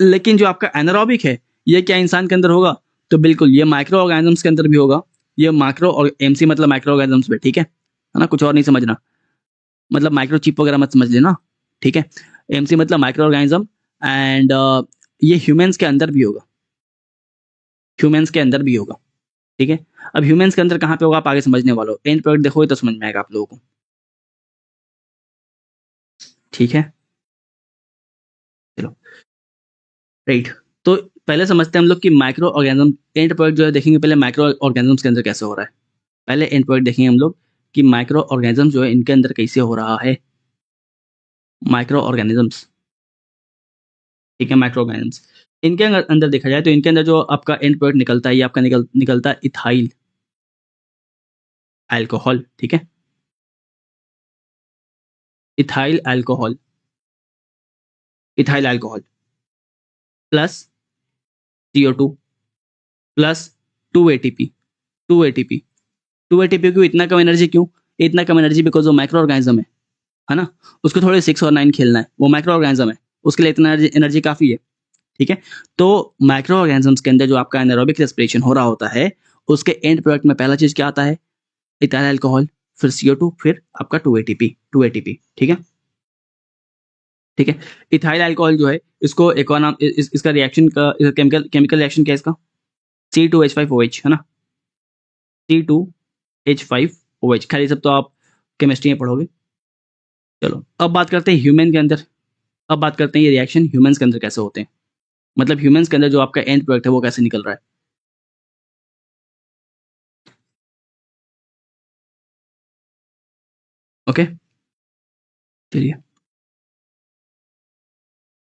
लेकिन जो आपका एनारोबिक है ये क्या इंसान के अंदर होगा? तो बिल्कुल ये माइक्रो ऑर्गेनिजम्स के अंदर भी होगा। ये माइक्रो और MC मतलब माइक्रो ऑर्गेनिजम्स पे, ठीक है ना, कुछ और नहीं समझना, मतलब माइक्रो चिप वगैरह मत समझ लेना, ठीक है। MC मतलब माइक्रो ऑर्गेनिज्म, एंड ये ह्यूमंस के अंदर भी होगा, ह्यूमंस के अंदर भी होगा, ठीक है। अब ह्यूमंस के अंदर कहाँ पे होगा आप आगे समझने वाले हो, एंड प्रोडक्ट देखोगे तो समझ में आएगा आप लोगों को, ठीक है। चलो राइट, तो पहले समझते हैं हम लोग कि माइक्रो ऑर्गेनिज्म एंड प्रोडक्ट जो है देखेंगे पहले माइक्रो ऑर्गेनिजम्स के अंदर कैसे हो रहा है। पहले एंड प्रोडक्ट देखेंगे हम लोग कि माइक्रो ऑर्गेनिज्म जो है इनके अंदर कैसे हो रहा है। माइक्रो ऑर्गेनिजम्स, ठीक है, माइक्रो ऑर्गेनिजम्स इनके अंदर देखा जाए तो इनके अंदर जो आपका एंड प्रोडक्ट निकलता है ये आपका निकलता है इथाइल अल्कोहल, ठीक है, ethyl alcohol, ethyl alcohol plus CO2 plus 2 ATP, 2 ATP, 2 ATP क्यों इतना कम एनर्जी? क्यों इतना कम एनर्जी? बिकॉज वो माइक्रो ऑर्गेनिज्म है ना, उसको थोड़े 6 और 9 खेलना है, वो माइक्रो ऑर्गेनिज्म है, उसके लिए इतना एनर्जी काफी है, ठीक है। तो माइक्रो ऑर्गेनिजम्स के अंदर जो आपका एनारोबिक रेस्पिरेशन हो रहा होता है उसके एंड प्रोडक्ट में पहला चीज क्या आता है? इथाइल अल्कोहल, फिर CO2, फिर आपका 2 ATP, ठीक है, ठीक है। इथाइल अल्कोहल जो है इसको एक और नाम इसका रिएक्शन का केमिकल रिएक्शन क्या है इसका? C2H5OH, है ना, C2H5OH। खैर ये सब तो आप केमिस्ट्री में पढ़ोगे। चलो अब बात करते हैं ह्यूमन के अंदर, अब बात करते हैं ये रिएक्शन ह्यूमंस के अंदर कैसे होते हैं, मतलब ह्यूमंस के अंदर जो आपका एंड प्रोडक्ट है वो कैसे निकल रहा है। ओके, चलिए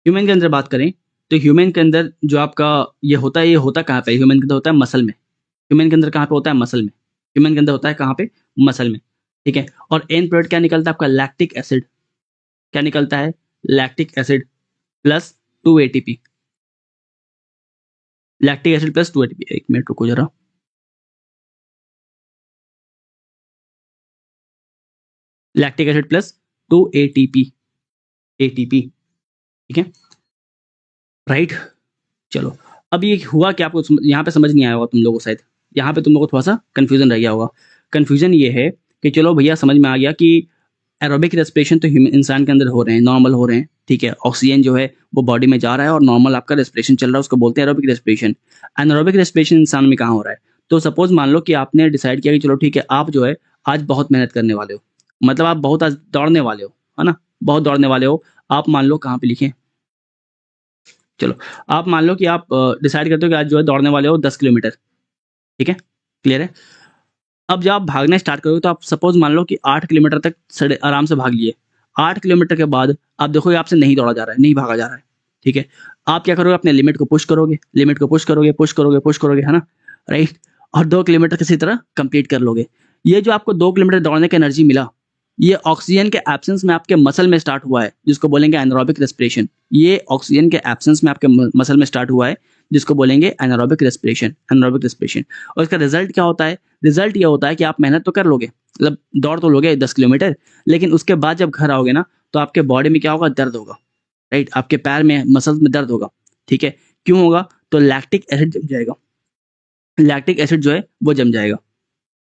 ह्यूमन के अंदर बात करें तो ह्यूमन के अंदर जो आपका ये होता कहाँ पे? ह्यूमन के अंदर होता है मसल में। ह्यूमन के अंदर कहाँ पे होता है? मसल में। ह्यूमन के अंदर होता है कहाँ पे? मसल में, ठीक है। और एंड प्रोडक्ट क्या निकलता है आपका? Lactic acid. क्या निकलता है? Lactic acid plus 2 ATP, lactic acid plus 2 ATP। एक मिनट रुको जरा, lactic acid plus 2 ATP, ATP, ठीक है, राइट। चलो अब ये हुआ कि आपको यहाँ पे समझ नहीं आया होगा तुम लोगों को, शायद यहाँ पे तुम लोगों को थोड़ा सा कंफ्यूजन रह गया होगा। कंफ्यूजन ये है कि चलो भैया समझ में आ गया कि एरोबिक रेस्पिरेशन तो इंसान के अंदर हो रहे हैं, नॉर्मल हो रहे हैं, ठीक है, ऑक्सीजन जो है वो बॉडी में जा रहा है और नॉर्मल आपका रेस्पिरेशन चल रहा है, उसको बोलते हैं एरोबिक रेस्पिरेशन। एनारोबिक रेस्पिरेशन इंसान में कहाँ हो रहा है? तो सपोज मान लो कि आपने डिसाइड किया कि चलो ठीक है आप जो है आज बहुत मेहनत करने वाले हो, मतलब आप बहुत आज दौड़ने वाले हो, है ना, बहुत दौड़ने वाले हो। आप मान लो कहाँ पे लिखें, चलो आप मान लो कि आप डिसाइड करते हो कि आज जो है दौड़ने वाले हो 10 किलोमीटर, ठीक है, क्लियर है। अब जब आप भागना स्टार्ट करोगे तो आप सपोज मान लो कि 8 किलोमीटर तक सड़े आराम से भाग लिए। 8 किलोमीटर के बाद आप देखोगे आपसे नहीं दौड़ा जा रहा है, नहीं भागा जा रहा है, ठीक है। आप क्या करोगे? अपने लिमिट को पुश करोगे, लिमिट को पुश करोगे, पुश करोगे, पुश करोगे, है ना, राइट। और 2 किलोमीटर किसी तरह कंप्लीट कर लोगे। ये जो आपको 2 किलोमीटर दौड़ने का एनर्जी मिला, ये ऑक्सीजन के एब्सेंस में आपके मसल में स्टार्ट हुआ है, जिसको बोलेंगे एनारोबिक रेस्पिरेशन। ये ऑक्सीजन के एब्सेंस में आपके मसल में स्टार्ट हुआ है, जिसको बोलेंगे एनारोबिक रेस्पिरेशन, एनारोबिक रेस्पिरेशन। और इसका रिजल्ट क्या होता है? रिजल्ट ये होता है कि आप मेहनत तो कर लोगे, मतलब दौड़ तो लोगे 10 किलोमीटर, लेकिन उसके बाद जब घर आओगे ना तो आपके बॉडी में क्या होगा? दर्द होगा, राइट? आपके पैर में, मसल्स में दर्द होगा, ठीक है? क्यों होगा? तो लैक्टिक एसिड जम जाएगा, लैक्टिक एसिड जो है वो जम जाएगा,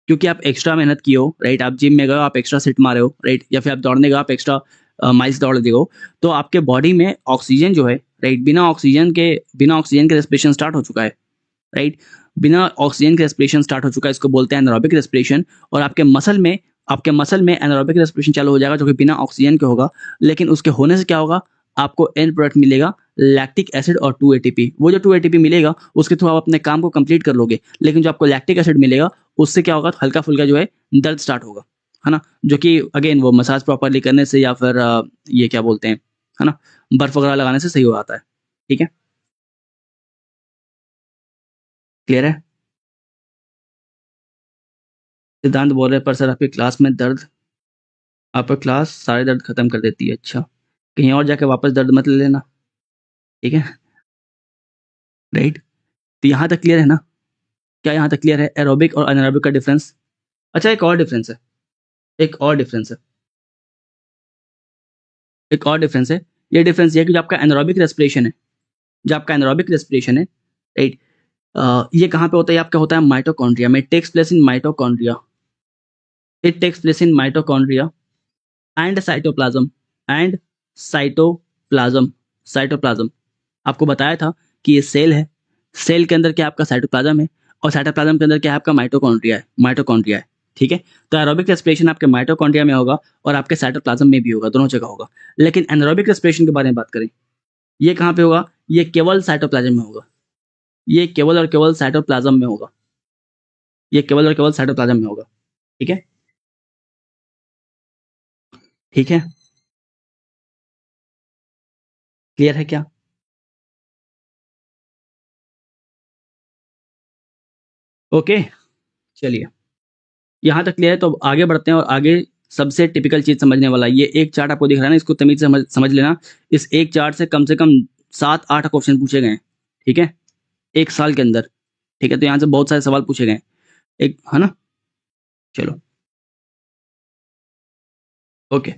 क्योंकि आप एक्स्ट्रा मेहनत किए हो, राइट? आप जिम में गए हो, आप एक्स्ट्रा सिट मारे हो, राइट? या फिर आप दौड़ने गए, आप एक्स्ट्रा माइल्स दौड़ दिए हो, तो आपके बॉडी में ऑक्सीजन जो है, राइट, बिना ऑक्सीजन के रेस्पिरेशन स्टार्ट हो चुका है, राइट? बिना ऑक्सीजन के रेस्पिरेशन स्टार्ट हो चुका है, इसको बोलते हैं एनारोबिक रेस्पिरेशन। और आपके मसल में एनारोबिक रेस्पिरेशन चालू हो जाएगा, जो कि बिना ऑक्सीजन के होगा। लेकिन उसके होने से क्या होगा? आपको एंड प्रोडक्ट मिलेगा लैक्टिक एसिड और 2 एटीपी। वो जो 2 एटीपी मिलेगा उसके थ्रू आप अपने काम को कंप्लीट कर लोगे, लेकिन जो आपको लैक्टिक एसिड मिलेगा उससे क्या होगा? हल्का फुल्का जो है दर्द स्टार्ट होगा, है ना? जो कि अगेन वो मसाज प्रॉपर्ली करने से या फिर ये क्या बोलते हैं, है ना, बर्फ वगैरह लगाने से सही हो जाता है, ठीक है? क्लियर है? सिद्धांत बोल रहे पर सर आपकी क्लास में दर्द, आपका क्लास सारे दर्द खत्म कर देती है। अच्छा, कहीं और जाके वापस दर्द मत ले लेना, ठीक है? राइट? तो यहाँ तक क्लियर है ना? क्या यहाँ तक क्लियर है एरोबिक और अनारोबिक का डिफरेंस? अच्छा, एक और डिफरेंस है, एक और डिफरेंस है, एक और डिफरेंस है। ये डिफरेंस ये है कि जो आपका एनारोबिक रेस्पिरेशन है, जो आपका एनारोबिक रेस्पिरेशन है, राइट, ये कहाँ पे होता है? आपका होता है माइटोकॉन्ड्रिया में। Takes place in mitochondria, it takes place in mitochondria and cytoplasm, and cytoplasm, cytoplasm. आपको बताया था कि ये सेल है, सेल के अंदर क्या आपका साइटोप्लाज्म है, और साइटोप्लाज्म के अंदर क्या है? आपका माइटोकॉन्ड्रिया है, माइटोकॉन्ड्रिया है, ठीक है? तो एरोबिक रेस्पिरेशन आपके माइटोकॉन्ड्रिया में होगा और आपके साइटोप्लाज्म में भी होगा, दोनों जगह होगा। लेकिन एनारोबिक रेस्पिरेशन के बारे में बात करें, ये कहाँ पे होगा? ये केवल साइटोप्लाज्म में होगा, ये केवल और केवल साइटोप्लाज्म में होगा, ये केवल और केवल साइटोप्लाज्म में होगा, ठीक है? ठीक है, क्लियर है क्या? ओके, चलिए, यहाँ तक क्लियर है। तो अब आगे बढ़ते हैं और आगे सबसे टिपिकल चीज समझने वाला है। ये एक चार्ट आपको दिख रहा है ना, इसको तमीज से समझ लेना। इस एक चार्ट से कम 7-8 क्वेश्चन पूछे गए हैं, ठीक है, एक साल के अंदर, ठीक है? तो यहाँ से बहुत सारे सवाल पूछे गए हैं, एक, है ना? चलो, ओके,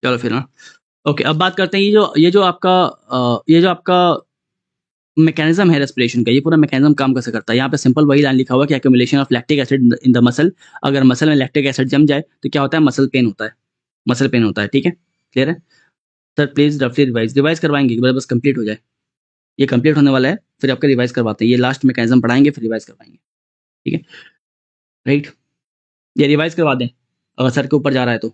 चलो फिर ना, ओके, अब बात करते हैं ये जो आपका मैकेनिज्म है रेस्पिरेशन का, ये पूरा मैकेनिज्म काम कैसे करता है। यहाँ पे सिंपल वही लाइन लिखा हुआ है कि accumulation of lactic acid in the muscle. अगर मसल में लैक्टिक एसिड जम जाए तो क्या होता है? मसल पेन होता है, मसल पेन होता है, ठीक है? क्लियर है? सर प्लीज रफली रिवाइज करवाएंगे कि बस कंप्लीट हो जाए। ये कंप्लीट होने वाला है, फिर आपका रिवाइज करवाते हैं। ये लास्ट मैकेनिज्म पढ़ाएंगे, फिर रिवाइज करवाएंगे, ठीक है? राइट, ये रिवाइज करवा दें अगर सर के ऊपर जा रहा है तो।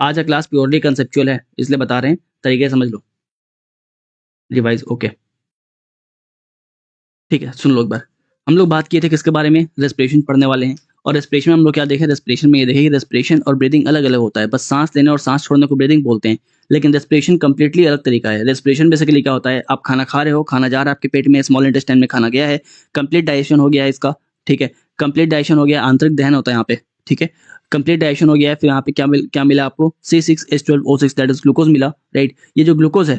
आज का क्लास प्योरली कंसेप्चुअल है, इसलिए बता रहे हैं, तरीके से समझ लो। रिवाइज, ओके, ठीक है? सुन लो एक बार, हम लोग बात किए थे किसके बारे में? रेस्पिरेशन पढ़ने वाले हैं। और रेस्पिरेशन में हम लोग क्या देखे? रेस्पिरेशन में ये देखे कि रेस्पिरेशन और ब्रीदिंग अलग अलग होता है। बस सांस लेने और सांस छोड़ने को ब्रीदिंग बोलते हैं, लेकिन रेस्पिरेशन कंप्लीटली अलग तरीका है। रेस्पिरेशन बेसिकली क्या होता है? आप खाना खा रहे हो, खाना जा रहा है आपके पेट में, स्मॉल इंटेस्टाइन में खाना गया है, कंप्लीट डाइजेशन हो गया है इसका, ठीक है? कंप्लीट डाइजेशन हो गया, आंतरिक दहन होता है यहाँ पे, ठीक है? कंप्लीट डाइजेशन हो गया है, फिर यहाँ पे क्या मिला आपको? C6H12O6 दैट इज ग्लूकोज मिला, राइट? ये जो ग्लूकोज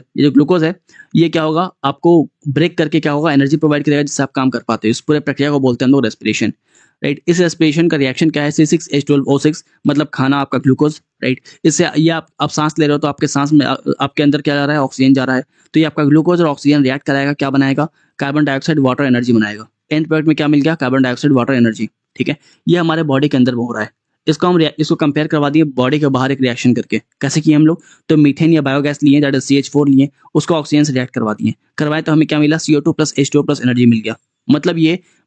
है, ये क्या होगा? आपको ब्रेक करके क्या होगा? एनर्जी प्रोवाइड करेगा, जिससे आप काम कर पाते हो। इस पूरे प्रक्रिया को बोलते हैं हम लोग रेस्पिरेशन, राइट? इस रेस्पिरेशन का रिएक्शन क्या है? C6H12O6 मतलब खाना, आपका ग्लूकोज, राइट? इससे ये आप सांस ले रहे हो तो आपके सांस में आपके अंदर क्या जा रहा है? ऑक्सीजन जा रहा है। तो ये आपका ग्लूकोज और ऑक्सीजन रिएक्ट कराएगा, क्या बनाएगा? कार्बन डाइऑक्साइड वाटर एनर्जी बनाएगा। एंड प्रोडक्ट में क्या मिल गया? कार्बन डाइऑक्साइड वाटर एनर्जी, ठीक है? ये हमारे बॉडी के अंदर हो रहा है। इसको कंपेयर करवा दिए बॉडी के बाहर एक रिएक्शन करके। कैसे किए हम लोग? तो मीथेन या बायोगैस लिए, दैट इज CH4 लिए, उसको ऑक्सीजन से रिएक्ट करवा दिए। करवाए तो हमें क्या मिला? CO2 plus H2O plus energy मिल गया।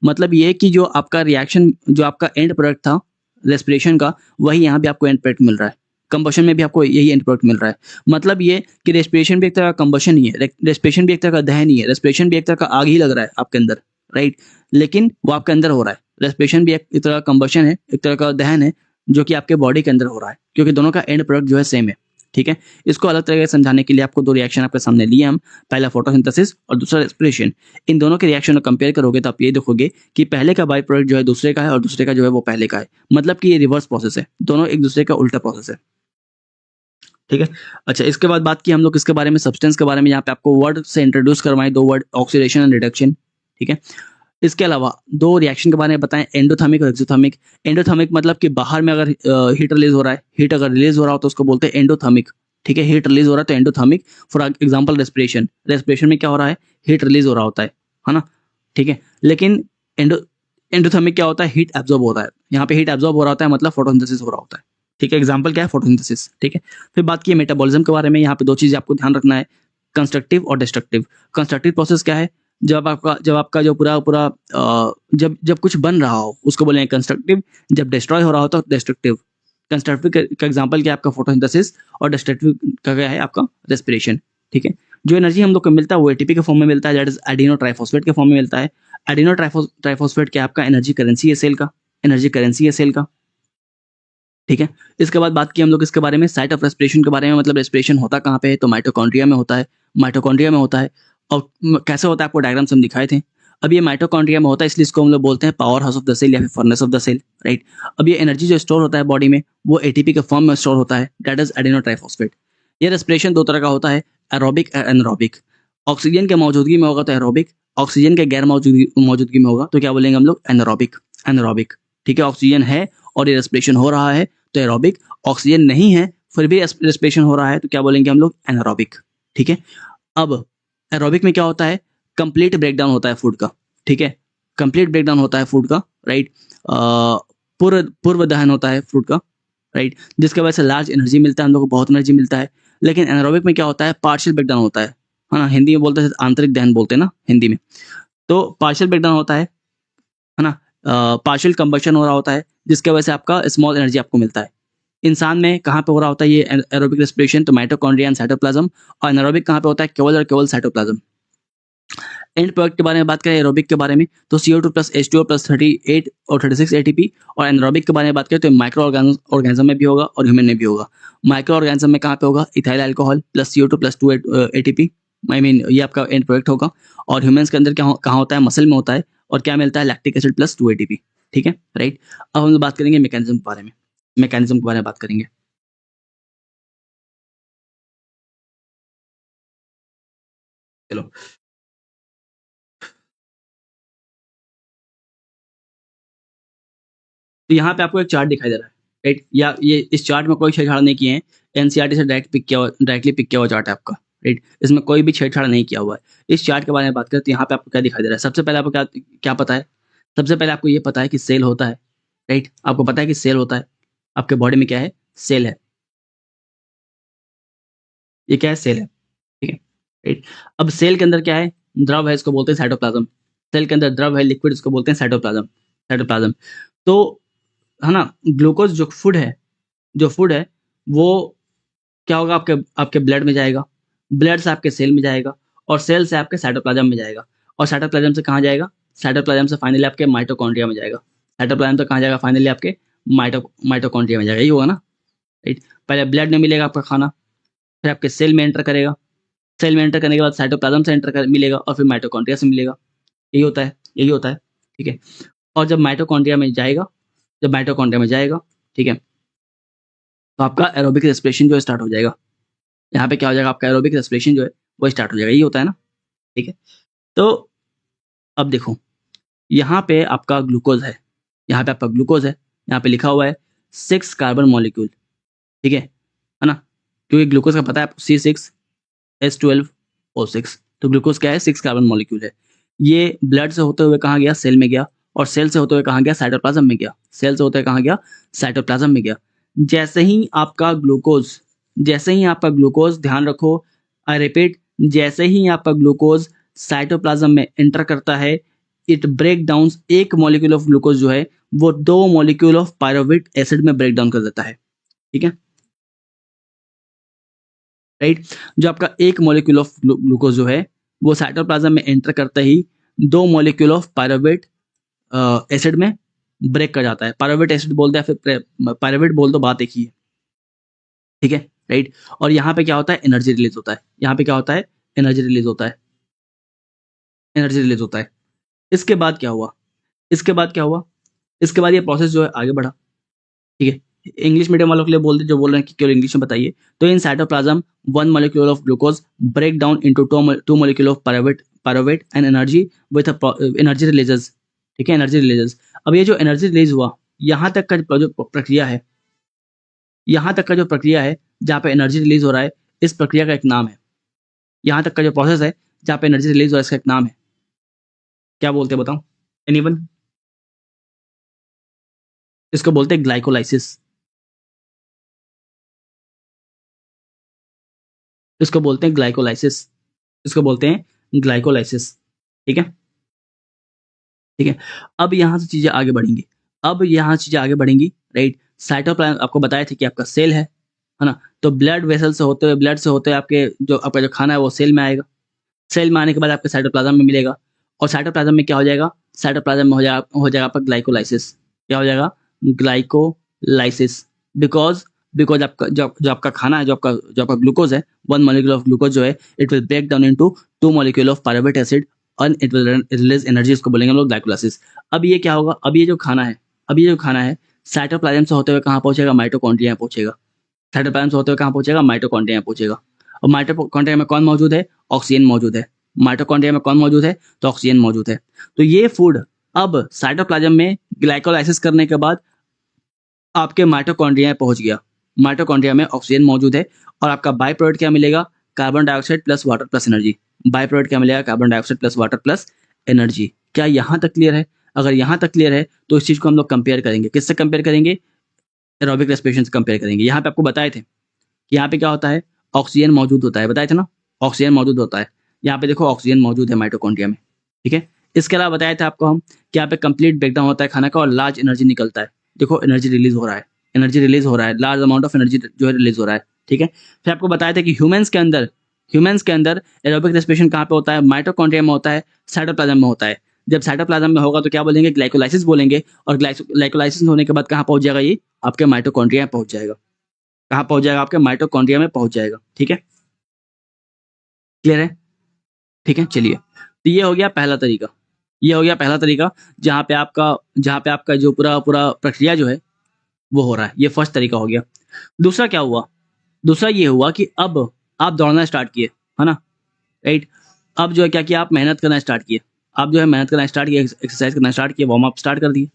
मतलब ये कि जो आपका रिएक्शन, जो आपका एंड प्रोडक्ट था रेस्पिरेशन का, वही यहाँ भी आपको एंड प्रोडक्ट मिल रहा है। कंबशन में भी आपको यही एंड प्रोडक्ट मिल रहा है। मतलब ये कि रेस्पिरेशन भी एक तरह का कंबशन ही है, रेस्पिरेशन भी एक तरह का दहन ही है, रेस्पिरेशन भी एक तरह का आग ही लग रहा है आपके अंदर, राइट? लेकिन वो आपके अंदर हो रहा है। रेस्पिरेशन भी एक तरह का कंबशन है, एक तरह का दहन है, जो कि आपके बॉडी के अंदर हो रहा है, क्योंकि दोनों का एंड प्रोडक्ट जो है सेम है, ठीक है? इसको अलग तरीके से समझाने के लिए आपको 2 रिएक्शन आपके सामने लिए हम, पहला फोटोसिंथेसिस और दूसरा रेस्पिरेशन। इन दोनों के रिएक्शन को कंपेयर करोगे तो आप ये देखोगे कि पहले का बाई प्रोडक्ट जो है दूसरे का है और दूसरे का जो है वो पहले का है। मतलब कि ये रिवर्स प्रोसेस है, दोनों एक दूसरे का उल्टा प्रोसेस है, ठीक है। अच्छा, इसके बाद बात की हम लोग किसके बारे में, सब्सटेंस के बारे में। यहाँ पे आपको वर्ड से इंट्रोड्यूस करवाएं, दो वर्ड, ऑक्सीडेशन एंड रिडक्शन। ठीक है। इसके अलावा दो रिएक्शन के बारे में बताएं, एंडोथर्मिक और एक्सोथर्मिक। एंडोथर्मिक मतलब कि बाहर में अगर हीट रिलीज हो रहा है, हीट अगर रिलीज हो रहा हो तो उसको बोलते हैं एंडोथर्मिक। ठीक है, हीट रिलीज हो रहा है तो endothermic. For example respiration, respiration में क्या हो रहा है, हीट रिलीज हो रहा होता है ना। ठीक है, लेकिन एंडोथर्मिक क्या होता है, हीट एब्जॉर्ब हो रहा है। यहाँ पे हीट एब्जॉर्ब हो रहा होता है, मतलब फोटोसिंथेसिस हो रहा होता है। ठीक है, एग्जाम्पल क्या है, फोटोसिंथेसिस। ठीक है, फिर बात की मेटाबॉलिज्म के बारे में। यहाँ पे दो चीजें आपको ध्यान रखना है, कंस्ट्रक्टिव और डिस्ट्रक्टिव। कंस्ट्रक्टिव प्रोसेस क्या है, जब आपका जो पूरा पूरा जब जब कुछ बन रहा हो उसको बोलेंगे कंस्ट्रक्टिव, जब डिस्ट्रॉय हो रहा हो तो डिस्ट्रक्टिव। कंस्ट्रक्टिव का एग्जांपल क्या है आपका, फोटोसिंथेसिस, और डिस्ट्रक्टिव का क्या है आपका, रेस्पिरेशन। ठीक है, जो एनर्जी हम लोग को मिलता है वो एटीपी के फॉर्म में मिलता है, दैट इज एडिनो ट्राइफॉस्फेट के फॉर्म में मिलता है। एडिनो ट्राइफॉस्फेट क्या है आपका, एनर्जी करेंसी है सेल का, एनर्जी करेंसी है सेल का। ठीक है, इसके बाद बात की हम लोग इसके बारे में, साइट ऑफ रेस्पिरेशन के बारे में, मतलब रेस्पिरेशन होता कहाँ पे है, तो माइटोकॉन्ड्रिया में होता है। माइटोकॉन्ड्रिया में होता है। और कैसे होता है आपको डायग्राम से हम दिखाए थे। अब ये माइटोकॉन्ड्रिया में होता है, इसलिए इसको हम लोग बोलते हैं powerhouse of the cell या फिर furnace of the cell, right. अब ये एनर्जी जो स्टोर होता है बॉडी में, वो एटीपी के फॉर्म में स्टोर होता है, दैट इज एडिनो ट्राइफॉस्फेट। ये रेस्पिरेशन दो तरह का होता है, एरोबिक और एनारोबिक। ऑक्सीजन के मौजूदगी में होगा तो एरोबिक, ऑक्सीजन के गैर मौजूदगी में होगा तो क्या बोलेंगे हम लोग, एनारोबिक। एनारोबिक। ठीक है, ऑक्सीजन है और ये रेस्पिरेशन हो रहा है तो एरोबिक। ऑक्सीजन नहीं है फिर भी रेस्पिरेशन हो रहा है तो क्या बोलेंगे हम लोग, एनारोबिक। ठीक है, अब एरोबिक में क्या होता है, कंप्लीट ब्रेकडाउन होता है फूड का। ठीक है, कंप्लीट ब्रेकडाउन होता है फूड का, राइट। पूर्व दहन होता है फूड का, राइट, जिसकी वजह से लार्ज एनर्जी मिलता है, हम लोग को बहुत एनर्जी मिलता है। लेकिन एनारोबिक में क्या होता है, पार्शियल ब्रेकडाउन होता है ना, हिंदी में बोलते हैं आंतरिक दहन बोलते हैं ना हिंदी में। तो पार्शियल ब्रेकडाउन होता है ना, पार्शियल कंबशन हो रहा होता है, जिसकी वजह से आपका स्मॉल एनर्जी आपको मिलता है। इंसान में कहाँ पे हो रहा होता है ये एरोबिक रेस्पिरेशन, तो माइटोकॉन्ड्रिया एंड साइटोप्लाज्म। और एनारोबिक कहाँ पे होता है, केवल और केवल साइटोप्लाज्म। एंड प्रोडक्ट के बारे में बात करें एरोबिक के बारे में, तो CO2 प्लस H2O प्लस 38 और 36 एटीपी। और एनारोबिक के बारे में बात करें तो माइक्रो ऑर्गेनिज्म में भी होगा और ह्यूमन में भी होगा। माइक्रो ऑर्गेनिज्म में कहाँ पे होगा, ethyl alcohol plus CO2 plus 2 ATP, I mean ये आपका एंड प्रोडक्ट होगा। और ह्यूमंस के अंदर कहाँ होता है, मसल में होता है, और क्या मिलता है, लैक्टिक एसिड प्लस 2 एटीपी। ठीक है, राइट। अब हम लोग बात करेंगे मैकेनिज्म के बारे में, मैकेनिज्म के बारे में बात करेंगे। चलो, तो यहाँ पे आपको एक चार्ट दिखाई दे रहा है, राइट। या ये इस चार्ट में कोई छेड़छाड़ नहीं किए हैं, एनसीईआरटी से डायरेक्टली पिक किया हुआ चार्ट है आपका, राइट। इसमें कोई भी छेड़छाड़ नहीं किया हुआ है। इस चार्ट के बारे में बात करें तो यहाँ पे आपको क्या दिखाई दे रहा है, सबसे पहले आपको क्या क्या पता है, सबसे पहले आपको ये पता है कि सेल होता है, राइट। आपको पता है कि सेल होता है, आपके बॉडी में क्या है, सेल है। ये क्या है, सेल है। ठीक है, राइट। अब सेल के अंदर क्या है, द्रव है, इसको बोलते हैं साइटोप्लाज्म। सेल के अंदर द्रव है, लिक्विड, इसको बोलते हैं साइटोप्लाज्म। साइटोप्लाज्म। तो है ना, ग्लूकोज जो फूड है, जो फूड है वो क्या होगा, आपके आपके ब्लड में जाएगा, ब्लड से आपके सेल में जाएगा, और सेल से आपके साइटोप्लाज्म में जाएगा, और साइटोप्लाज्म से कहाँ जाएगा, साइटोप्लाज्म से फाइनली आपके माइटोकॉन्ड्रिया में जाएगा। साइटोप्लाज्म से कहाँ जाएगा, फाइनली आपके माइटोकॉन्ड्रिया में जाएगा, यही होगा ना, राइट। पहले ब्लड में मिलेगा आपका खाना, फिर आपके सेल में एंटर करेगा, सेल में एंटर करने के बाद साइटोप्लाज्म से मिलेगा, और फिर माइटोकॉन्ड्रिया से मिलेगा। यही होता है, यही होता है। ठीक है, और जब माइटोकॉन्ड्रिया में जाएगा, जब माइटोकॉन्ड्रिया में जाएगा, ठीक है, तो आपका एरोबिक रेस्पिरेशन जो स्टार्ट हो जाएगा। यहाँ पे क्या हो जाएगा, आपका एरोबिक रेस्पिरेशन जो है वो स्टार्ट हो जाएगा, यही होता है ना। ठीक है, तो अब देखो, यहाँ पे आपका ग्लूकोज है, यहाँ पे आपका ग्लूकोज है, यहाँ पे लिखा हुआ है 6 कार्बन मॉलिक्यूल। ठीक है ना, क्योंकि ग्लूकोज का पता है आपको C6H12O6, तो ग्लूकोज क्या है, 6 कार्बन मॉलिक्यूल है। ये ब्लड से होते हुए कहाँ गया, सेल में गया, और सेल से होते हुए कहाँ गया, साइटोप्लाज्म में गया, सेल से होते हुए कहाँ गया, साइटोप्लाज्म में गया। जैसे ही आपका ग्लूकोज, जैसे ही आपका ग्लूकोज, ध्यान रखो, आई रिपीट, जैसे ही आपका ग्लूकोज साइटोप्लाज्म में एंटर करता है, इट ब्रेक डाउन, एक मॉलिक्यूल ऑफ ग्लूकोज जो है वो 2 मॉलिक्यूल ऑफ पायरुवेट एसिड में ब्रेक डाउन कर देता है। ठीक है, राइट। जो आपका एक मॉलिक्यूल ऑफ ग्लूकोज जो है वो साइटोप्लाज्म में एंटर करते ही 2 मॉलिक्यूल ऑफ पायरुवेट एसिड में ब्रेक कर जाता है। पायरुवेट एसिड बोलते हैं, फिर पायरुवेट बोल दो, बात एक ही है। ठीक है, राइट। और यहाँ पे क्या होता है, एनर्जी रिलीज होता है, यहाँ पे क्या होता है, एनर्जी रिलीज होता है, एनर्जी रिलीज होता है। इसके बाद क्या हुआ, इसके बाद क्या हुआ, इसके बाद ये प्रोसेस जो है आगे बढ़ा। ठीक है, इंग्लिश मीडियम वालों के लिए बोलते जो बोल रहे हैं कि केवल इंग्लिश में बताइए, तो in cytoplasm 1 molecule of glucose break down into 2 molecule of pyruvate and energy with energy releases. ठीक है, एनर्जी रिलीजेस। अब ये जो एनर्जी रिलीज हुआ, यहाँ तक का जो प्रक्रिया है, यहाँ तक का जो प्रक्रिया है जहाँ पे एनर्जी रिलीज हो रहा है, इस प्रक्रिया का एक नाम है। यहाँ तक का जो प्रोसेस है जहाँ पे एनर्जी रिलीज हो रहा है, इसका एक नाम है। क्या बोलते हैं बताओ? एनीवन? इसको बोलते हैं ग्लाइकोलाइसिस। इसको बोलते हैं ग्लाइकोलाइसिस। इसको बोलते हैं ग्लाइकोलाइसिस। ठीक है, ठीक है। अब यहाँ से चीजें आगे बढ़ेंगी। अब यहाँ चीजें आगे बढ़ेंगी, राइट। साइटोप्लाज्म आपको बताया था कि आपका सेल है ना? तो ब्लड वेसल से होते हुए, ब्लड से होते हुए आपके जो आपका जो खाना है वो सेल में आएगा। सेल में आने के बाद आपके साइटोप्लाज्म में मिलेगा, और साइटोप्लाज्म में क्या हो जाएगा? साइटोप्लाज्म में हो जाएगा आपका ग्लाइकोलाइसिस। क्या हो जाएगा? ग्लाइकोलाइसिस। बिकॉज बिकॉज आपका जो आपका खाना है, जो आपका ग्लूकोज है, 1 molecule ऑफ ग्लूकोज जो है, it will break down into 2 molecule of pyruvate acid और इट विल रिलीज एनर्जी। इसको बोलेंगे हम लोग ग्लाइकोलाइसिस। अब ये क्या होगा? अब ये जो खाना है साइटोप्लाज्म से होते हुए कहाँ पहुंचेगा? माइटोकॉन्ड्रिया में पहुंचेगा। साइटोप्लाज्म से होते हुए कहाँ पहुंचेगा? माइटोकॉन्ड्रिया में पहुंचेगा। और माइटोकॉन्ड्रिया में कौन मौजूद है? ऑक्सीजन मौजूद है। माइटोकॉन्ड्रिया में कौन मौजूद है? तो ऑक्सीजन मौजूद है। तो ये फूड अब साइटोप्लाज्म में ग्लाइकोलाइसिस करने के बाद आपके माइटोकॉन्ड्रिया में पहुंच गया। माइटोकॉन्ड्रिया में ऑक्सीजन मौजूद है, और आपका बाय प्रोडक्ट क्या मिलेगा? Carbon dioxide plus water plus energy. By product क्या मिलेगा? Carbon dioxide plus water plus energy. क्या यहाँ तक क्लियर है? अगर यहाँ तक क्लियर है तो इस चीज को हम लोग कंपेयर करेंगे। किससे कंपेयर करेंगे? एरोबिक रेस्पिरेशन से कंपेयर करेंगे। यहाँ पे आपको बताए थे कि यहाँ पे क्या होता है? ऑक्सीजन मौजूद होता है, बताए थे ना? ऑक्सीजन मौजूद होता है। यहाँ पे देखो ऑक्सीजन मौजूद है माइटोकॉन्ड्रिया में। ठीक है, इसके अलावा बताया था आपको हम कि यहाँ पे कंप्लीट ब्रेकडाउन होता है खाना का, और लार्ज एनर्जी निकलता है। देखो एनर्जी रिलीज हो रहा है, एनर्जी रिलीज हो रहा है, लार्ज अमाउंट ऑफ एनर्जी जो है रिलीज हो रहा है। ठीक है, फिर आपको बताया था कि ह्यूमंस के अंदर एरोबिक रेस्पिरेशन कहाँ पे होता है? माइटोकॉन्ड्रिया में होता है, साइटोप्लाज्म में होता है। जब साइटोप्लाज्म में होगा तो क्या बोलेंगे? ग्लाइकोलाइसिस बोलेंगे। और ग्लाइकोलाइसिस होने के बाद कहाँ पहुंच जाएगा? ये आपके माइटोकॉन्ड्रिया में पहुंच जाएगा। कहाँ पहुंच जाएगा? आपके माइटोकॉन्ड्रिया में पहुंच जाएगा। ठीक है, क्लियर है? ठीक है, चलिए। तो ये हो गया पहला तरीका। ये हो गया पहला तरीका जहाँ पे आपका जो पूरा पूरा प्रक्रिया जो है वो हो रहा है। ये फर्स्ट तरीका हो गया। दूसरा क्या हुआ? दूसरा ये हुआ कि अब आप दौड़ना स्टार्ट किए, है ना? राइट। अब जो है क्या किया? आप मेहनत करना स्टार्ट किए। आप जो है मेहनत करना स्टार्ट किए, एक्सरसाइज करना स्टार्ट किए, वार्म अप स्टार्ट कर दिए।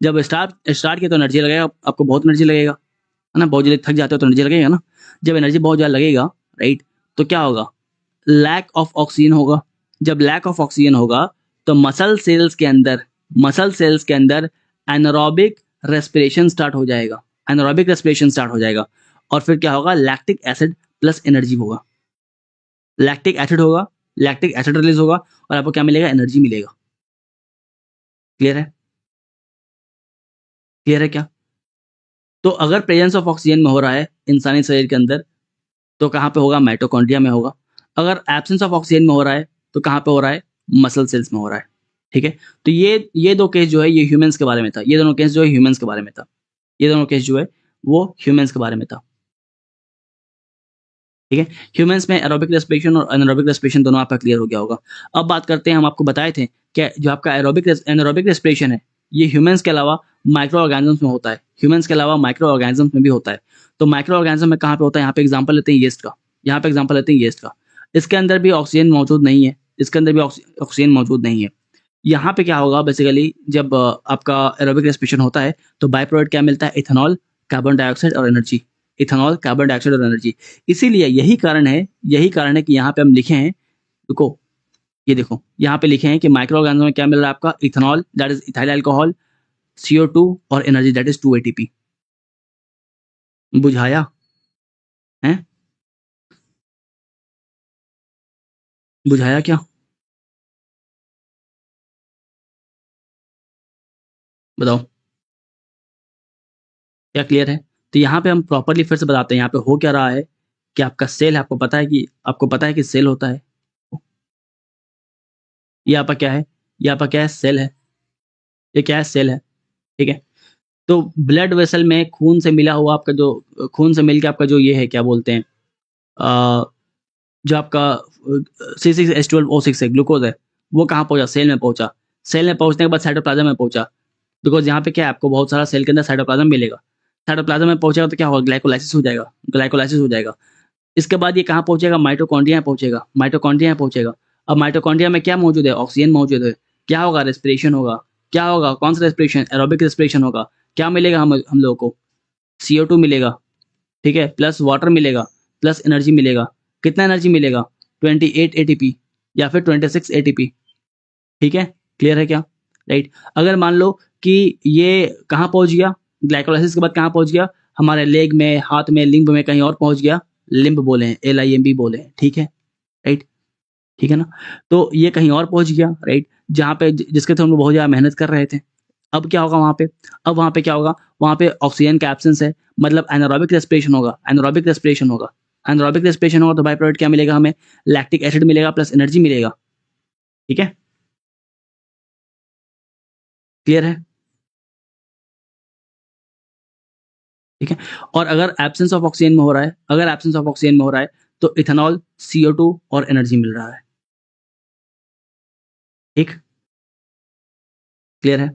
जब स्टार्ट किया तो एनर्जी लगेगा, आपको बहुत एनर्जी लगेगा, है ना? बहुत जल्दी थक जाते हो तो एनर्जी लगेगा ना? जब एनर्जी बहुत ज़्यादा लगेगा, राइट, तो क्या होगा? लैक ऑफ ऑक्सीजन होगा। जब लैक ऑफ ऑक्सीजन होगा तो मसल सेल्स के अंदर एनारोबिक रेस्पिरेशन स्टार्ट हो जाएगा। एनारोबिक रेस्पिरेशन स्टार्ट हो जाएगा, और फिर क्या होगा? लैक्टिक एसिड प्लस एनर्जी होगा। लैक्टिक एसिड रिलीज होगा, और आपको क्या मिलेगा? एनर्जी मिलेगा। क्लियर है? क्लियर है क्या? तो अगर प्रेजेंस ऑफ ऑक्सीजन में हो रहा है इंसानी शरीर के अंदर, तो कहाँ पे होगा? माइटोकॉन्ड्रिया में होगा। अगर एब्सेंस ऑफ ऑक्सीजन में हो रहा है तो कहाँ पे हो रहा है? मसल सेल्स में हो रहा है। ठीक है, तो ये दो केस जो है ये ह्यूमंस के बारे में था। ये दोनों केस जो है ह्यूमंस के बारे में था। ये दोनों केस जो है वो ह्यूमंस के बारे में था। ठीक है, ह्यूमंस में एरोबिक रेस्पिरेशन और एनारोबिक रेस्पिरेशन दोनों आपका क्लियर हो गया होगा। अब बात करते हैं, हम आपको बताए थे कि जो आपका एनारोबिक रेस्पिरेशन है ये ह्यूमंस के अलावा माइक्रो ऑर्गेनिजम्स में होता है। ह्यूमंस के अलावा माइक्रो ऑर्गेनिजम्स में भी होता है। तो माइक्रो ऑर्गेनिज्म में कहाँ पे होता है? यहाँ पे एग्जाम्पल लेते हैं यीस्ट का। यहाँ पे एग्जाम्पल लेते हैं यीस्ट का। इसके अंदर भी ऑक्सीजन मौजूद नहीं है। इसके अंदर भी ऑक्सीजन मौजूद नहीं है। यहाँ पे क्या होगा? बेसिकली जब आपका एरोबिक रेस्पिरेशन होता है तो बाय प्रोडक्ट क्या मिलता है? इथेनॉल, कार्बन डाइऑक्साइड और एनर्जी। इथेनॉल, कार्बन डाइऑक्साइड और एनर्जी। इसीलिए यही कारण है कि यहाँ पे हम लिखे हैं, देखो, ये देखो यहाँ पे लिखे हैं कि माइक्रो ऑर्गेनिज्म में क्या मिल रहा है आपका? Ethanol, that is ethyl alcohol, CO2 और एनर्जी, दैट इज 2 ATP। बुझाया है? बुझाया क्या? बताओ, क्या क्लियर है? तो यहाँ पे हम प्रॉपरली फिर से बताते हैं यहाँ पे हो क्या रहा है कि आपका सेल है। आपको पता है कि सेल होता है। ये आपका क्या है? ये आपका क्या है? सेल है। ये क्या है? सेल है। ठीक है, तो ब्लड वेसल में खून से मिला हुआ आपका जो खून से मिलके आपका जो ये है, क्या बोलते हैं, अ, जो आपका C6H12O6 है, ग्लूकोज है, वो कहाँ पहुंचा? सेल में पहुंचा। सेल में पहुंचने के बाद साइटोप्लाज्म में पहुंचा। बिकॉज यहाँ पे क्या है? आपको बहुत सारा सेल के अंदर साइटोप्लाज्म मिलेगा। साइटोप्लाज्म में पहुंचेगा तो क्या होगा, ग्लाइकोलाइसिस हो जाएगा, ग्लाइकोलाइसिस हो जाएगा। इसके बाद ये कहाँ पहुंचेगा, माइटोकॉन्ड्रिया पहुंचेगा, माइटोकॉन्ड्रिया पहुंचेगा। अब माइटोकॉन्ड्रिया में क्या मौजूद है, ऑक्सीजन मौजूद है। क्या होगा, रेस्पिरेशन होगा। क्या होगा, कौन सा रेस्पिरेशन, एरोबिक रेस्पिरेशन होगा। क्या मिलेगा हम लोगों को, CO2 मिलेगा, ठीक है, प्लस वाटर मिलेगा, प्लस एनर्जी मिलेगा। कितना एनर्जी मिलेगा, 28 ATP या फिर 26 ATP। ठीक है, क्लियर है क्या, राइट। अगर मान लो कि ये कहाँ पहुंच गया, ग्लाइकोलाइसिस के बाद कहाँ पहुंच गया, हमारे लेग में, हाथ में, लिम्ब में कहीं और पहुंच गया, लिम्ब बोले हैं, LIMB बोले हैं, ठीक है, राइट, ठीक है ना। तो ये कहीं और पहुंच गया, राइट, जहाँ पे जिसके थे हम लोग बहुत ज़्यादा मेहनत कर रहे थे। अब क्या होगा वहाँ पे, अब वहाँ पे क्या होगा, वहाँ पे ऑक्सीजन का एब्सेंस है, मतलब एनारोबिक रेस्पिरेशन होगा, एनारोबिक रेस्पिरेशन होगा। एनारोबिक रेस्पिरेशन होगा तो बाय प्रोडक्ट क्या मिलेगा हमें, लैक्टिक एसिड मिलेगा प्लस एनर्जी मिलेगा। ठीक है, क्लियर है, ठीक है। और अगर एब्सेंस ऑफ ऑक्सीजन में हो रहा है, अगर एब्सेंस ऑफ ऑक्सीजन में हो रहा है तो इथेनॉल, CO2 और एनर्जी मिल रहा है। ठीक, क्लियर है।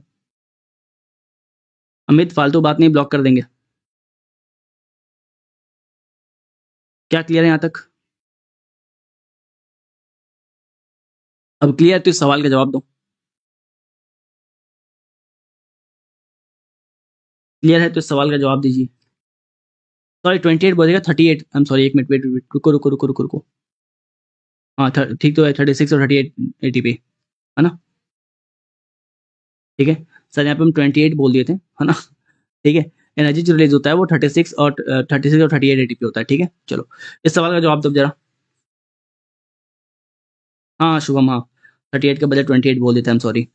अमित फालतू बात नहीं, ब्लॉक कर देंगे। क्या क्लियर है यहाँ तक, अब क्लियर तो इस सवाल का जवाब दो। क्लियर है तो इस सवाल का जवाब दीजिए। सॉरी 28 बोलेगा, 38, आई एम सॉरी, एक मिनट, वेट वेट, रुको रुको रुको रुको रुको। हाँ ठीक तो है, 36 और 38 ATP, है ना, ठीक है। सर यहाँ पे हम 28 बोल दिए थे, है ना, ठीक है। एनर्जी जो रिलीज होता है वो 36 और 38 ATP होता है, ठीक है। चलो इस सवाल का जवाब दो जरा। हाँ शुभम, हाँ 38 के बजाय 28 बोल देते हैं, सॉरी।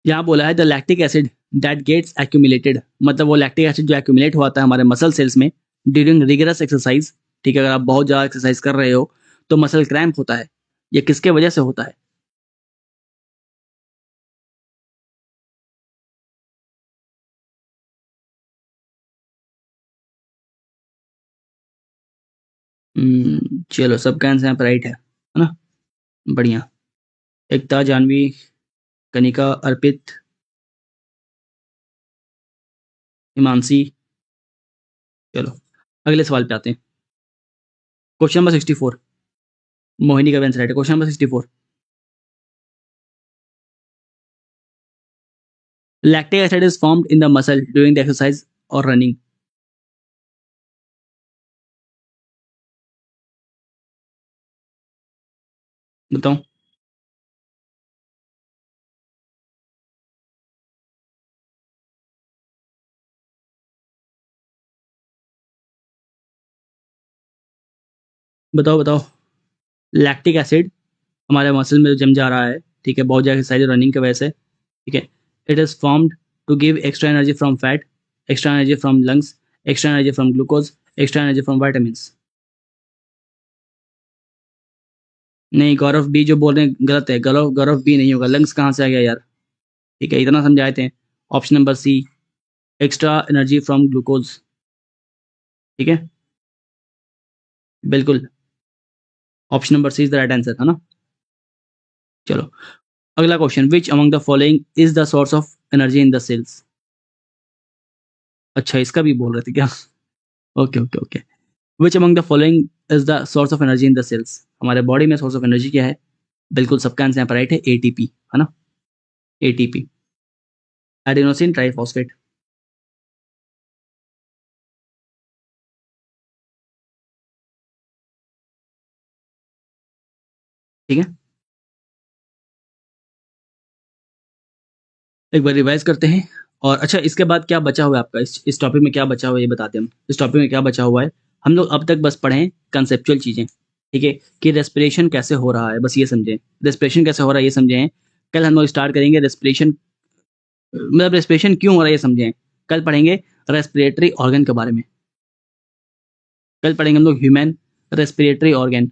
यहाँ बोला है the lactic acid that gets accumulated, मतलब वो लैक्टिक एसिड जो एक्यूमुलेट होता है हमारे मसल सेल्स में ड्यूरिंग रिगरस एक्सरसाइज। ठीक है, अगर आप बहुत ज़्यादा एक्सरसाइज कर रहे हो तो मसल क्रैम्प होता है। ये किसके वजह से होता है, चलो सबका आंसर यहाँ पर राइट है ना, बढ़िया। एकता, जानवी, कनिका, अर्पित, हिमांशी। चलो अगले सवाल पे आते हैं। क्वेश्चन नंबर 64, मोहिनी का आंसर राइट है। Question number 64, lactic acid is formed in the muscle during the exercise और रनिंग। बताओ, बताओ बताओ। लैक्टिक एसिड हमारे मसल में जम जा रहा है, ठीक है, बहुत ज़्यादा एक्सरसाइज रनिंग की वजह से, ठीक है। It is formed to give extra energy from fat, extra energy from lungs, extra energy from glucose, extra energy from vitamin. नहीं, गौरव बी जो बोल रहे हैं गलत है, गौरव गौरव बी नहीं होगा, लंग्स कहाँ से आ गया यार। ठीक है, इतना समझाए थे। Option number C, extra energy from glucose. ठीक है, बिल्कुल, option number C is the right answer, है ना। चलो अगला question, which among the following is the source of energy in the cells. अच्छा इसका भी बोल रहे थे क्या, okay okay okay. Which among the following is the source of energy in the cells, हमारे बॉडी में सोर्स ऑफ एनर्जी क्या है, बिल्कुल सबका आंसर यहाँ पर राइट है, ATP, है ना, ATP, एडिनोसिन ट्राइफॉस्फेट। ठीक है, एक बार रिवाइज करते हैं। और अच्छा इसके बाद क्या बचा हुआ है आपका, इस टॉपिक में क्या बचा हुआ है ये बताते हैं हम। इस टॉपिक में क्या बचा हुआ है, हम लोग अब तक बस पढ़ें कंसेप्चुअल चीज़ें, ठीक है, कि रेस्पिरेशन कैसे हो रहा है, बस ये समझें, रेस्पिरेशन कैसे हो रहा है ये समझें। कल हम लोग स्टार्ट करेंगे रेस्पिरेशन, मतलब रेस्पिरेशन क्यों हो रहा है ये समझें। कल पढ़ेंगे रेस्पिरेटरी ऑर्गन के बारे में, कल पढ़ेंगे हम लोग human respiratory organ,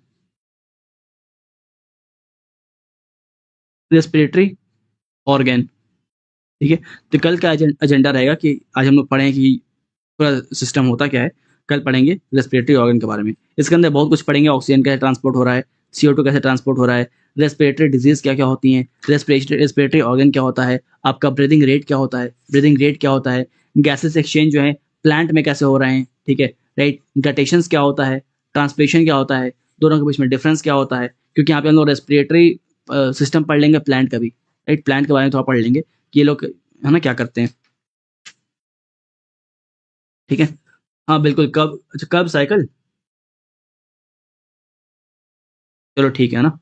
respiratory organ, ठीक है। तो कल का एजेंडा रहेगा कि आज हम लोग पढ़ें कि पूरा सिस्टम होता क्या है। कल पढ़ेंगे रेस्पिरेटरी ऑर्गन के बारे में, इसके अंदर बहुत कुछ पढ़ेंगे, ऑक्सीजन कैसे ट्रांसपोर्ट हो रहा है, CO2 कैसे ट्रांसपोर्ट हो रहा है, रेस्पिरेटरी डिजीज क्या क्या होती हैं, रेस्पिरेटरी ऑर्गन क्या होता है, आपका ब्रीदिंग रेट क्या होता है, गैसेस एक्सचेंज जो है प्लांट में कैसे हो रहे हैं, ठीक है, राइट, गटेशंस क्या होता है, ट्रांसपिरेशन क्या होता है, दोनों के बीच में डिफरेंस क्या होता है, क्योंकि यहाँ पे हम लोग रेस्पिरेटरी सिस्टम पढ़ लेंगे प्लांट का भी, राइट, प्लांट के बारे में थोड़ा पढ़ लेंगे कि ये लोग है ना क्या करते हैं, ठीक है। हाँ बिल्कुल, कब, अच्छा कब साइकिल, चलो ठीक है ना।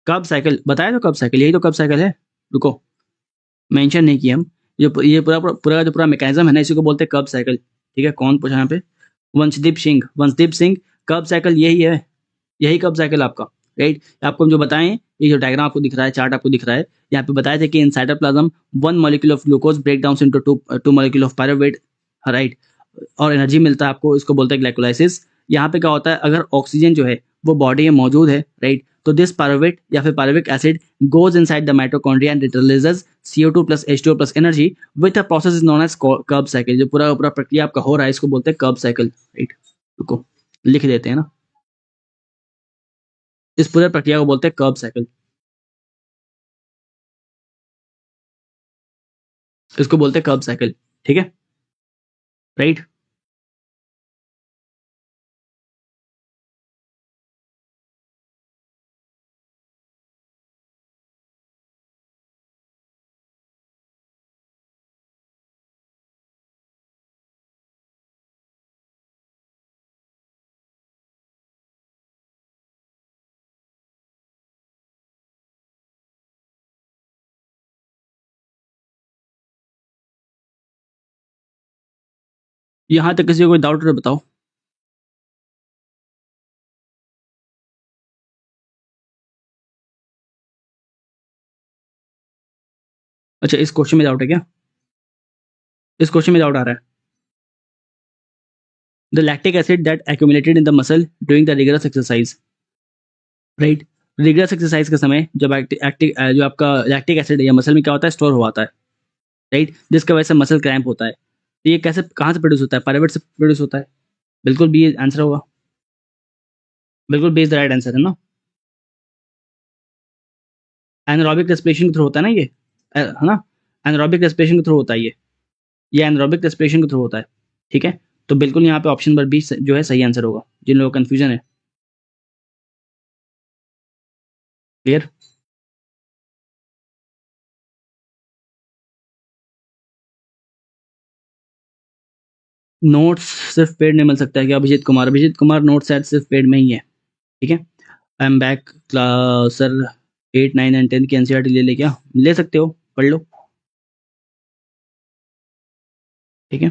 कब साइकिल बताया, तो कब साइकिल, यही तो कब साइकिल है, रुको, मेंशन नहीं किया हम, ये पूरा पूरा पूरा जो पूरा मैकेनिज्म है ना, इसी को बोलते हैं कब साइकिल, ठीक है। कौन पूछा यहाँ पे, वंशदीप सिंह, कब साइकिल यही है, यही कब साइकिल आपका, राइट। आपको हम जो बताएं, ये जो डायग्राम आपको दिख रहा है, चार्ट आपको दिख रहा है, यहाँ पे बताया था कि in cytoplasm one molecule of glucose break down into two molecule of pyruvate, right, और एनर्जी मिलता है आपको, इसको बोलते हैं ग्लाइकोलाइसिस। यहाँ पे क्या होता है, अगर ऑक्सीजन जो है वो बॉडी में मौजूद है, राइट, तो दिस पायरुवेट या फिर pyruvic acid goes inside the mitochondria and releases CO2 plus H2O plus energy with a process is known as Krebs cycle. जो पूरा पूरा प्रक्रिया आपका हो रहा है, इसको बोलते हैं कर्ब साइकिल, राइट। रुको, लिख देते हैं ना, इस पूरे प्रक्रिया को बोलते हैं कर्ब साइकिल, इसको बोलते हैं कर्ब साइकिल, ठीक है, राइट। यहाँ तक किसी को कोई डाउट है बताओ। अच्छा, इस क्वेश्चन में डाउट है क्या, इस क्वेश्चन में डाउट आ रहा है। The lactic acid that accumulated in the muscle during the rigorous exercise, right, rigorous exercise के समय जब जो आपका लैक्टिक एसिड या मसल में क्या होता है, स्टोर हुआ है, राइट, जिसकी वजह से मसल क्रैम्प होता है। तो ये कैसे, कहाँ से प्रोड्यूस होता है, पायरुवेट से प्रोड्यूस होता है, बिल्कुल बी आंसर होगा, बिल्कुल B is the right answer है ना। एनारोबिक रेस्पिरेशन के थ्रू होता है ना ये, है ना, एनारोबिक रेस्पिरेशन के थ्रू होता है ये एनारोबिक रेस्पिरेशन के थ्रू होता है, ठीक है। तो बिल्कुल यहाँ पे ऑप्शन नंबर बी जो है सही आंसर होगा, जिन लोगों को कंफ्यूजन है, क्लियर। नोट्स सिर्फ पेड में मिल सकता है क्या, अभिजीत कुमार नोट्स शायद सिर्फ पेड में ही है, ठीक है। I am back class sir, 8 9 and 10 की एनसीईआरटी ले ले क्या, ले सकते हो, पढ़ लो, ठीक है।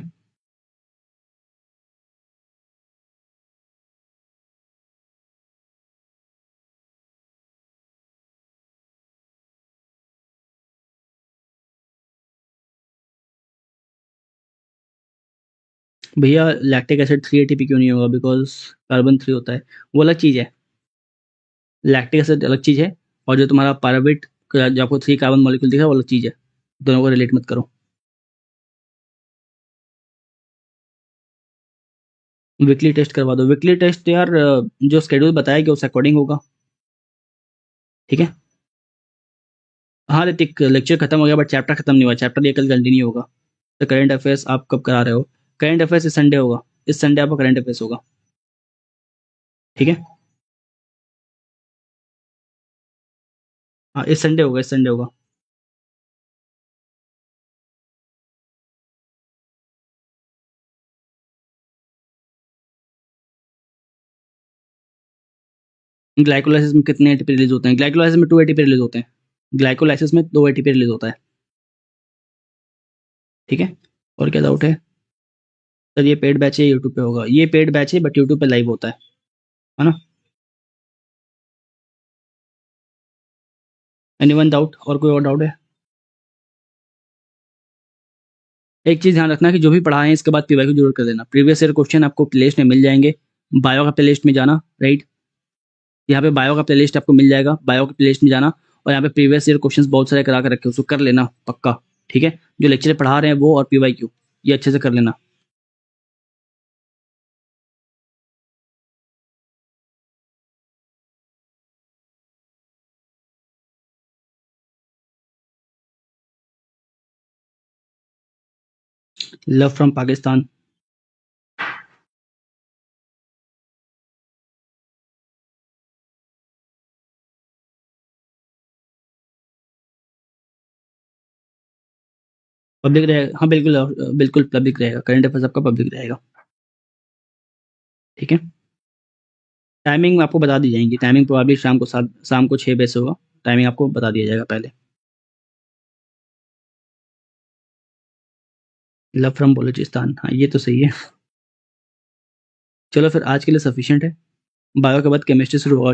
भैया लैक्टिक एसिड 3 ATP क्यों नहीं होगा, बिकॉज कार्बन 3 होता है, वो अलग चीज़ है, लैक्टिक एसिड अलग चीज़ है, और जो तुम्हारा पायरुवेट जो आपको 3 कार्बन मॉलिक्यूल दिखा है वो अलग चीज़ है, दोनों को रिलेट मत करो। वीकली टेस्ट करवा दो, वीकली टेस्ट यार जो शेड्यूल बताया कि उस अकॉर्डिंग होगा, ठीक है। हाँ ऋतिक, लेक्चर खत्म हो गया बट चैप्टर खत्म नहीं हुआ, चैप्टर ये कल कंटिन्यू होगा। तो करंट अफेयर्स आप कब करा रहे हो, करंट अफेयर्स इस संडे होगा, इस संडे आपका करंट अफेयर्स होगा, ठीक है। हाँ इस संडे होगा, इस संडे होगा। ग्लाइकोलाइसिस में कितने एटीपी रिलीज होते हैं, ग्लाइकोलाइसिस में 2 ATP रिलीज होते हैं, ग्लाइकोलाइसिस में 2 ATP रिलीज होता है, ठीक है। और क्या डाउट है सर, ये पेड बैच है, यूट्यूब पे होगा, ये पेड बैच है बट यूट्यूब पे लाइव होता है ना। एनीवन डाउट, और कोई और डाउट है। एक चीज़ ध्यान रखना कि जो भी पढ़ा है इसके बाद पीवाईक्यू जरूर कर देना, प्रीवियस ईयर क्वेश्चन आपको प्लेलिस्ट में मिल जाएंगे, बायो का प्लेलिस्ट में जाना, राइट, यहाँ पे बायो का प्लेलिस्ट आपको मिल जाएगा, बायो के प्लेलिस्ट में जाना, और यहाँ पे प्रीवियस ईयर क्वेश्चंस बहुत सारे करा कर रखे, उसको कर लेना पक्का, ठीक है। जो लेक्चर पढ़ा रहे हैं वो और पीवाईक्यू, ये अच्छे से कर लेना। Love from Pakistan. पब्लिक रहेगा, हाँ बिल्कुल, बिल्कुल पब्लिक रहेगा, करंट अफेयर सबका पब्लिक रहेगा। ठीक है, टाइमिंग आपको बता दी जाएंगी, टाइमिंग प्रॉब्ली शाम को 6 बजे से होगा, टाइमिंग आपको बता दिया जाएगा पहले। लव फ्रॉम बलूचिस्तान, हाँ ये तो सही है। चलो फिर आज के लिए सफिशिएंट है, बायो के बाद केमिस्ट्री शुरू होगा।